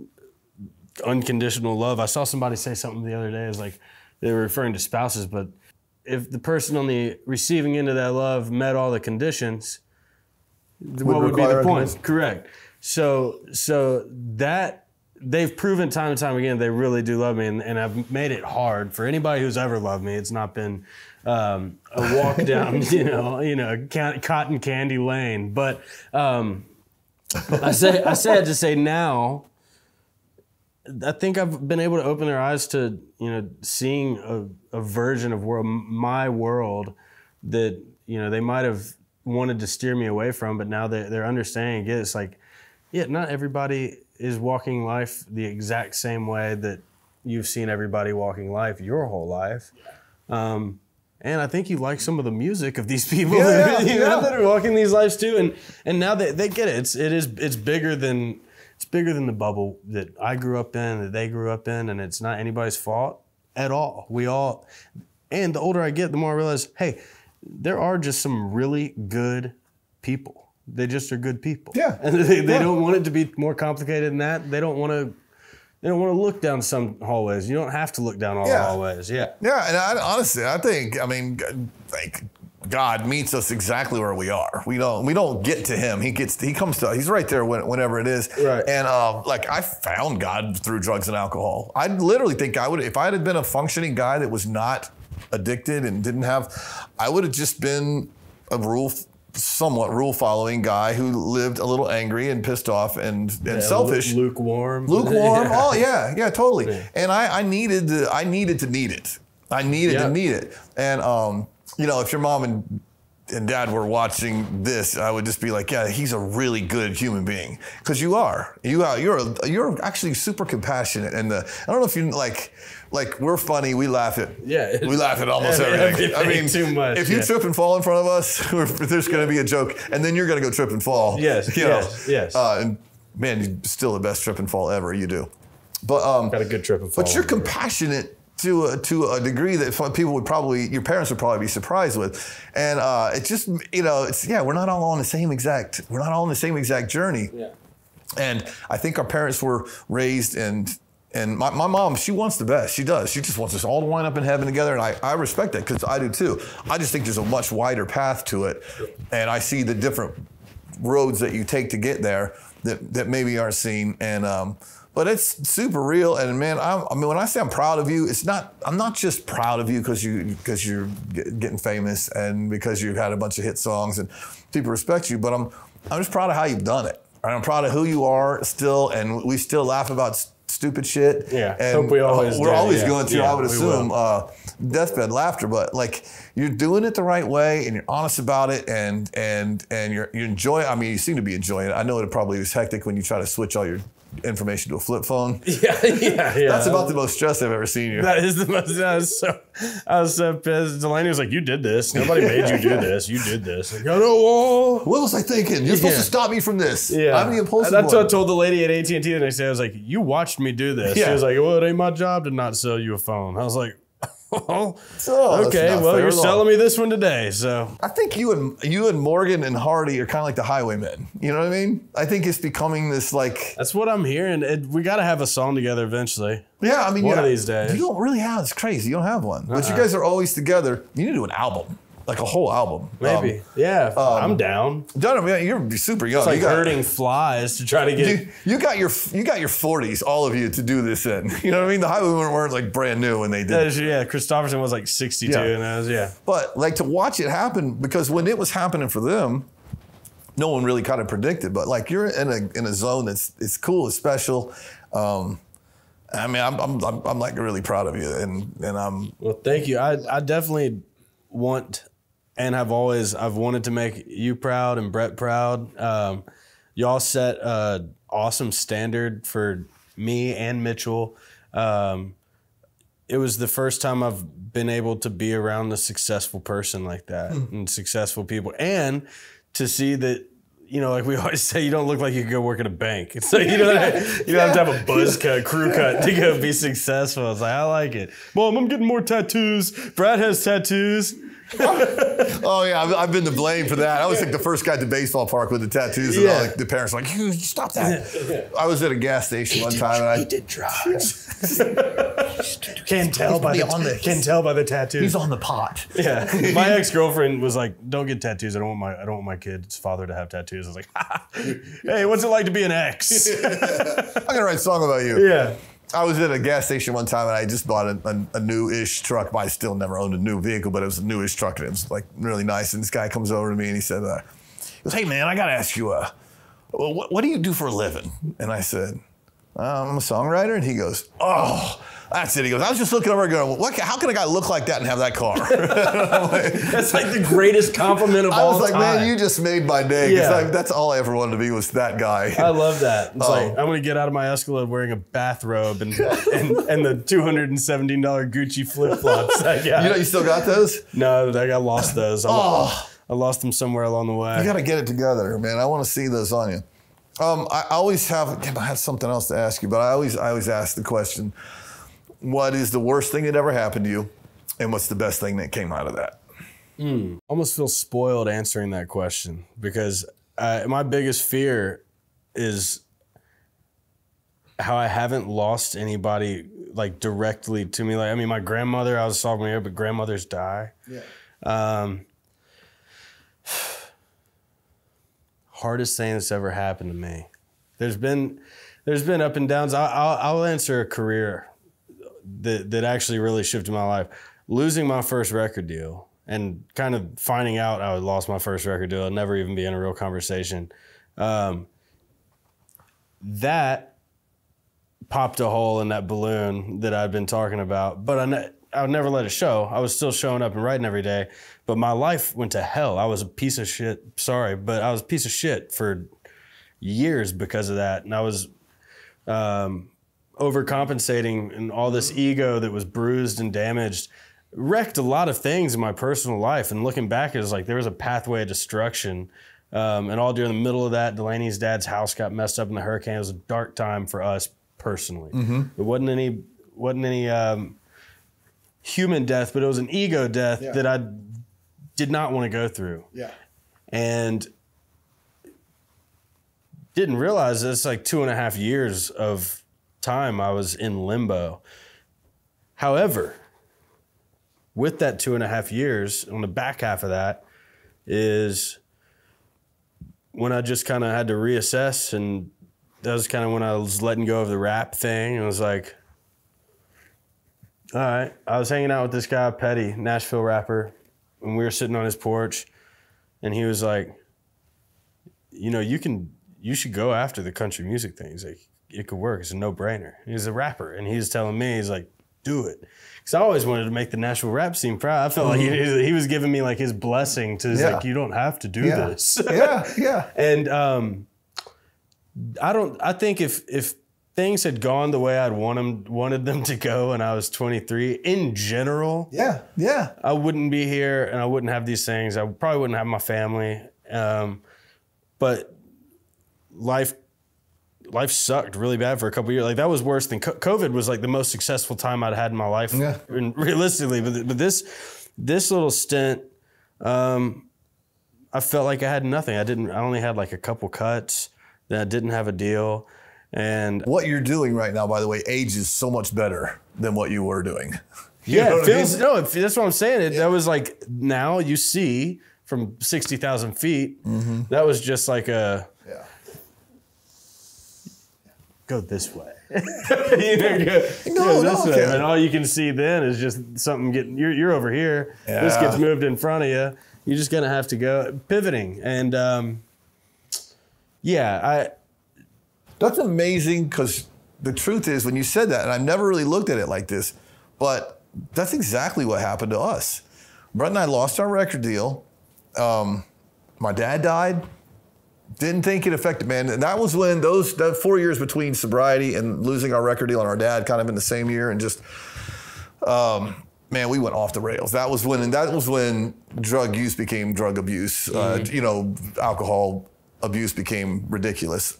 unconditional love. I saw somebody say something the other day. It was like they were referring to spouses, but if the person on the receiving end of that love met all the conditions, what would be the point? Correct. So that they've proven time and time again they really do love me, and I've made it hard for anybody who's ever loved me. It's not been a walk down, cotton candy lane. But I say now, I think I've been able to open their eyes to seeing a version of my world that they might have wanted to steer me away from, but now they're understanding it. It's like, yeah, not everybody is walking life the exact same way that you've seen everybody walking life your whole life. And I think you like some of the music of these people that are walking these lives too. And now they get it. It's bigger than the bubble that I grew up in, that they grew up in, and it's not anybody's fault at all. And the older I get, the more I realize, hey, there are just some really good people. They just are good people. Yeah. And they don't want it to be more complicated than that. They don't want to look down some hallways. You don't have to look down all the hallways. Yeah. Yeah, and honestly, I think God meets us exactly where we are. We don't get to him. He comes to us. He's right there whenever it is. Right. And I found God through drugs and alcohol. I literally think I would, if I had been a functioning guy that was not addicted and didn't have, I would have just been a somewhat rule-following guy who lived a little angry and pissed off and selfish. Lukewarm. Yeah. Oh, yeah, totally. Yeah. And I needed to need it. I needed to need it. And, if your mom and dad were watching this, I would just be like, yeah, he's a really good human being. Because you are. You're actually super compassionate. And I don't know if you like we're funny. We laugh at almost everything. I mean, too much. If you trip and fall in front of us, there's going to be a joke, and then you're going to go trip and fall. Yes. Yes. And man, you're still the best trip and fall ever. You do. But got a good trip and fall. But you're compassionate to a degree that your parents would probably be surprised with, and it just we're not all on the same exact journey. Yeah. And I think our parents were raised and my mom, she wants the best. She does. She just wants us all to wind up in heaven together. And I respect that because I do too. I just think there's a much wider path to it. And I see the different roads that you take to get there that maybe aren't seen. And but it's super real. And man, I mean, when I say I'm proud of you, I'm not just proud of you because you're getting famous and because you've had a bunch of hit songs and people respect you, but I'm just proud of how you've done it. I'm proud of who you are still, and we still laugh about stupid shit. Yeah, and hope we're always going through, I would assume, deathbed laughter. But like, you're doing it the right way, and you're honest about it, and you enjoy it. I mean, you seem to be enjoying it. I know it probably was hectic when you try to switch all your information to a flip phone. Yeah. That's about the most stressed I've ever seen you. That is the most. I was so pissed. Delaney was like, "You did this. Nobody made you do this. You did this." Like, what was I thinking? You're supposed to stop me from this. Yeah, I'm the impulsive That's one. what I told the lady at AT&T the next day. I was like, "You watched me do this." She was like, "Well, it ain't my job to not sell you a phone." I was like, okay, well, you're selling me this one today, so. I think you and Morgan and Hardy are kind of like the highwaymen. You know what I mean? I think it's becoming this like. That's what I'm hearing. We got to have a song together eventually. Yeah, I mean, one of these days. You don't really have. It's crazy. You don't have one, but you guys are always together. You need to do an album. Like a whole album. Maybe. I'm down. You're super young. It's like herding flies to try to get. You got your 40s, all of you, to do this in. You know what I mean? The Highwaymen weren't like brand new when they did. Yeah, Christopherson was like 62, and that was But like to watch it happen, because when it was happening for them, no one really kind of predicted. But like you're in a zone it's cool, it's special. I mean, I'm like really proud of you, and I'm. Well, thank you. I definitely want. And I've wanted to make you proud and Brett proud. Y'all set an awesome standard for me and Mitchell. It was the first time I've been able to be around a successful person like that and successful people. And to see that, like we always say, you don't look like you could go work at a bank. So you don't have to have a buzz cut, crew cut to go be successful. It's like, I like it. Mom, I'm getting more tattoos. Brad has tattoos. Oh yeah, I've been to blame for that. I was like the first guy at the baseball park with the tattoos, and all, like, the parents were like, "You stop that." I was at a gas station one time, and He did drugs. Can't tell by the tattoos. he's on the pot. Yeah, my ex-girlfriend was like, "Don't get tattoos. I don't want my kid's father to have tattoos." I was like, "Hey, what's it like to be an ex?" I'm gonna write a song about you. Yeah. I was at a gas station one time, and I just bought a new-ish truck. But I still never owned a new vehicle, but it was a new-ish truck, and it was like really nice. And this guy comes over to me, and he said, he goes, "Hey man, I gotta ask you, what do you do for a living?" And I said, "I'm a songwriter." And he goes, "Oh, that's it." He goes, "I was just looking over and going, how can a guy look like that and have that car?" That's like the greatest compliment of all time. I was like, "Man, you just made my day." Yeah. That's all I ever wanted to be, was that guy. I love that. It's like, I'm going to get out of my Escalade wearing a bathrobe and the $217 Gucci flip-flops. You still got those? No, I lost those. I lost them somewhere along the way. You got to get it together, man. I want to see those on you. I always have, damn, I had something else to ask you, but I always ask the question, what is the worst thing that ever happened to you, and what's the best thing that came out of that? Almost feel spoiled answering that question, because my biggest fear is how I haven't lost anybody like directly to me. Like, I mean, my grandmother, I was talking here, but grandmothers die. Yeah. Hardest thing that's ever happened to me. There's been up and downs. I'll answer a career that actually really shifted my life. Losing my first record deal and kind of finding out I lost my first record deal and never even be in a real conversation. That popped a hole in that balloon that I'd been talking about, but I would never let it show. I was still showing up and writing every day, but my life went to hell. I was a piece of shit. Sorry, but I was a piece of shit for years because of that. And I was overcompensating, and all this ego that was bruised and damaged wrecked a lot of things in my personal life. And looking back, it was like there was a pathway of destruction. And all during the middle of that, Delaney's dad's house got messed up in the hurricane. It was a dark time for us personally. It wasn't any human death, but it was an ego death that I did not want to go through. Yeah. And didn't realize it's like 2.5 years of time I was in limbo. However, with that 2.5 years, on the back half of that is when I just kind of had to reassess, and that was kind of when I was letting go of the rap thing. And I was like, all right. I was hanging out with this guy, Petty, Nashville rapper, and we were sitting on his porch, and he was like, you know, you should go after the country music thing. He's like, it could work. It's a no-brainer. He's a rapper, and he's telling me, he's like, do it. Because I always wanted to make the Nashville rap scene proud. I felt like he was giving me like his blessing to like, you don't have to do this. Yeah. And I think if things had gone the way I'd wanted them to go and I was 23, in general, I wouldn't be here and I wouldn't have these things. I probably wouldn't have my family. But life sucked really bad for a couple of years. Like, that was worse than COVID was like the most successful time I'd had in my life. Yeah. And realistically, but this little stint, I felt like I had nothing. I only had like a couple cuts. Then I didn't have a deal. And what you're doing right now, by the way, ages so much better than what you were doing. That's what I'm saying. That was like, now you see from 60,000 feet, that was just like go this way. Go this way. And all you can see then is just something getting, you're over here. Yeah. This gets moved in front of you. You're just gonna have to go pivoting. And that's amazing, because the truth is, when you said that, and I've never really looked at it like this, but that's exactly what happened to us. Brett and I lost our record deal. My dad died. Didn't think it affected, man. And that was when that 4 years between sobriety and losing our record deal and our dad kind of in the same year, and just, man, we went off the rails. That was when drug use became drug abuse. Alcohol abuse became ridiculous.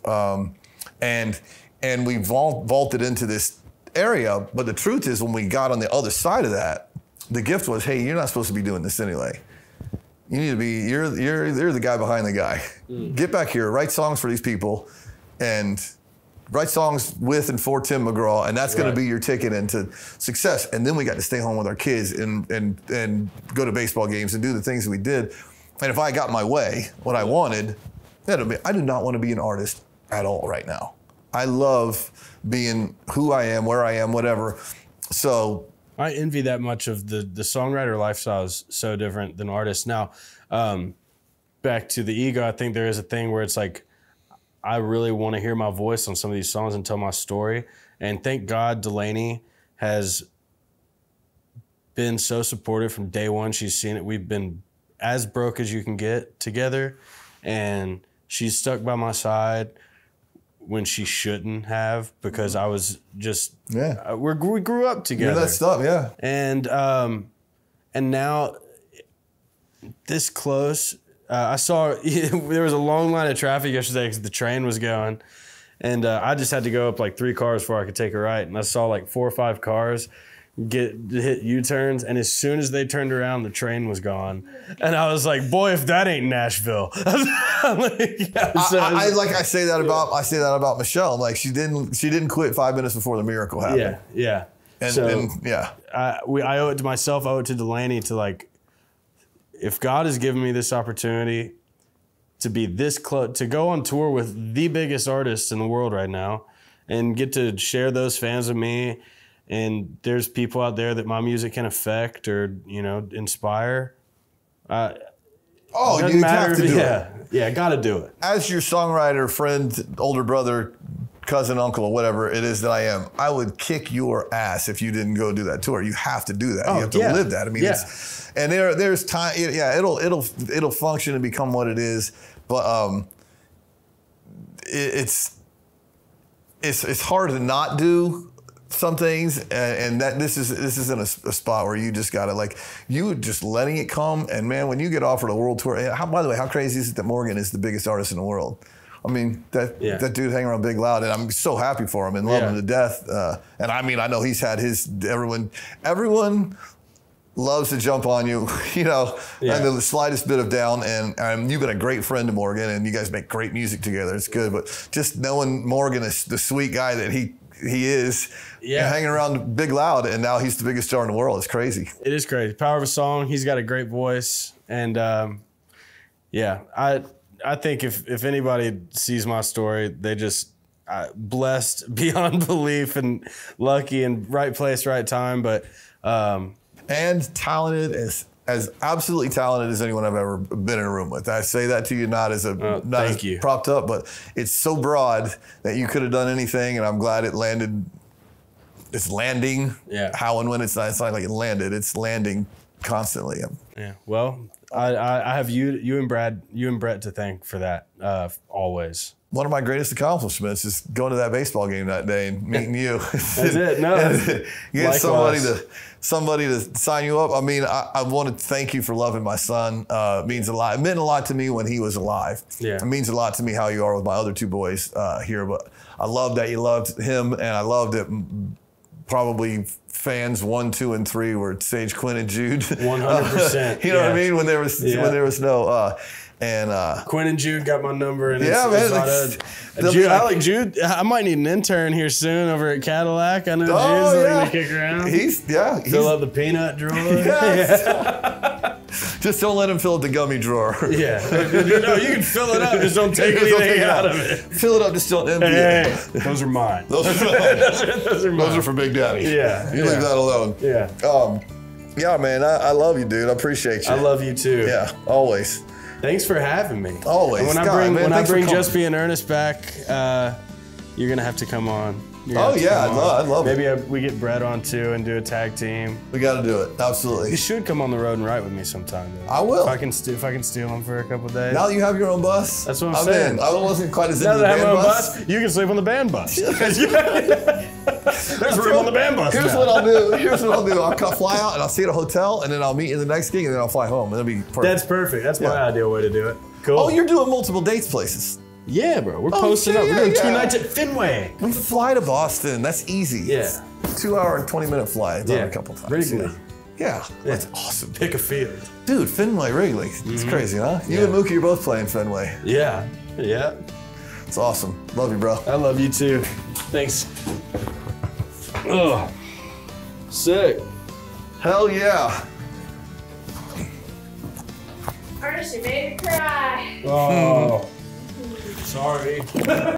And we vaulted into this area. But the truth is, when we got on the other side of that, the gift was, hey, you're not supposed to be doing this anyway. You need to be, you're the guy behind the guy. Get back here, write songs for these people, and write songs with and for Tim McGraw, and that's going to be your ticket into success. And then we got to stay home with our kids and go to baseball games and do the things that we did. And if I got my way, what I wanted, I do not want to be an artist at all right now. I love being who I am, where I am, whatever. So I envy that much of the songwriter lifestyle is so different than artists. Now, back to the ego, I think there is a thing where it's like, I really want to hear my voice on some of these songs and tell my story. And thank God Delaney has been so supportive from day one. She's seen it. We've been as broke as you can get together. And she's stuck by my side when she shouldn't have, because I was just, we grew up together. You're that stuff, yeah. And now this close, I saw there was a long line of traffic yesterday because the train was going, and I just had to go up like 3 cars before I could take a right, and I saw like 4 or 5 cars hit U-turns, and as soon as they turned around, the train was gone, and I was like, "Boy, if that ain't Nashville!" I say that about Michelle. Like she didn't quit 5 minutes before the miracle happened. Yeah. I owe it to myself. I owe it to Delaney to like, if God has given me this opportunity to be this close, to go on tour with the biggest artists in the world right now, and get to share those fans with me. And there's people out there that my music can affect or, inspire. You have to do it. Yeah, got to do it. As your songwriter, friend, older brother, cousin, uncle, or whatever it is that I am, I would kick your ass if you didn't go do that tour. You have to do that. You have to live that. I mean, there's time. It'll function and become what it is. But it's hard to not do some things, and that this isn't a spot where you just gotta you just letting it come. And man, when you get offered a world tour, by the way, how crazy is it that Morgan is the biggest artist in the world? I mean, that dude hanging around Big Loud, and I'm so happy for him and love him to death. And I mean, I know he's had everyone loves to jump on you, and the slightest bit of down. And you've been a great friend to Morgan, and you guys make great music together. It's good, but just knowing Morgan is the sweet guy that he is, hanging around Big Loud, and now he's the biggest star in the world. It's crazy. It is crazy. Power of a song. He's got a great voice, and I think if anybody sees my story, they just blessed beyond belief and lucky and right place, right time. But and talented, as absolutely talented as anyone I've ever been in a room with. I say that to you not as propped up, but it's so broad that you could have done anything, and I'm glad it landed. It's landing. Yeah. How and when it's not like it landed. It's landing constantly. Yeah. Well, I have you and Brett to thank for that always. One of my greatest accomplishments is going to that baseball game that day and meeting you. That's it. No, you get somebody to sign you up. I mean, I want to thank you for loving my son. It means a lot. It meant a lot to me when he was alive. Yeah. It means a lot to me how you are with my other 2 boys here. But I love that you loved him, and I loved it. Probably fans 1, 2, and 3 were Sage, Quinn, and Jude. 100%. You know what I mean? When there was no. Quinn and Jude got my number, and man, Jude, I like Jude. I might need an intern here soon over at Cadillac. I know Jude's going to kick around. He's fill up the peanut drawer. Just don't let him fill up the gummy drawer. You can fill it up. Just don't take anything out of it. Fill it up. Just don't empty it. Those are mine. Those are mine. Those are for Big Daddy. Yeah. You leave that alone. Yeah. Yeah, man. I love you, dude. I appreciate you. I love you too. Yeah. Always. Thanks for having me. Always. And when I bring Just Be and Ernest back, you're gonna have to come on. I'd love it. Maybe we get Brett on too and do a tag team. We got to do it. Absolutely. You should come on the road and write with me sometime. Though. I will. If I can steal them for a couple of days. Now that you have your own bus. That's what I'm saying. I wasn't quite as into the band bus. You can sleep on the band bus. There's room on the band bus. Here's what I'll do. I'll fly out and I'll stay at a hotel, and then I'll meet you the next gig, and then I'll fly home. That'll be perfect. That's perfect. That's my ideal way to do it. Cool. Oh, you're doing multiple dates places. Yeah, bro. We're posting up. We're doing 2 nights at Fenway. We fly to Boston. That's easy. Yeah. 2 hour and 20-minute fly. I've done it a couple times. Wrigley. Yeah, that's awesome. Pick a field. Dude, Fenway Wrigley. It's crazy, huh? You and Mookie are both playing Fenway. Yeah, yeah. It's awesome. Love you, bro. I love you too. Thanks. Oh, sick. Hell yeah. Ernest, you made me cry. Oh, sorry.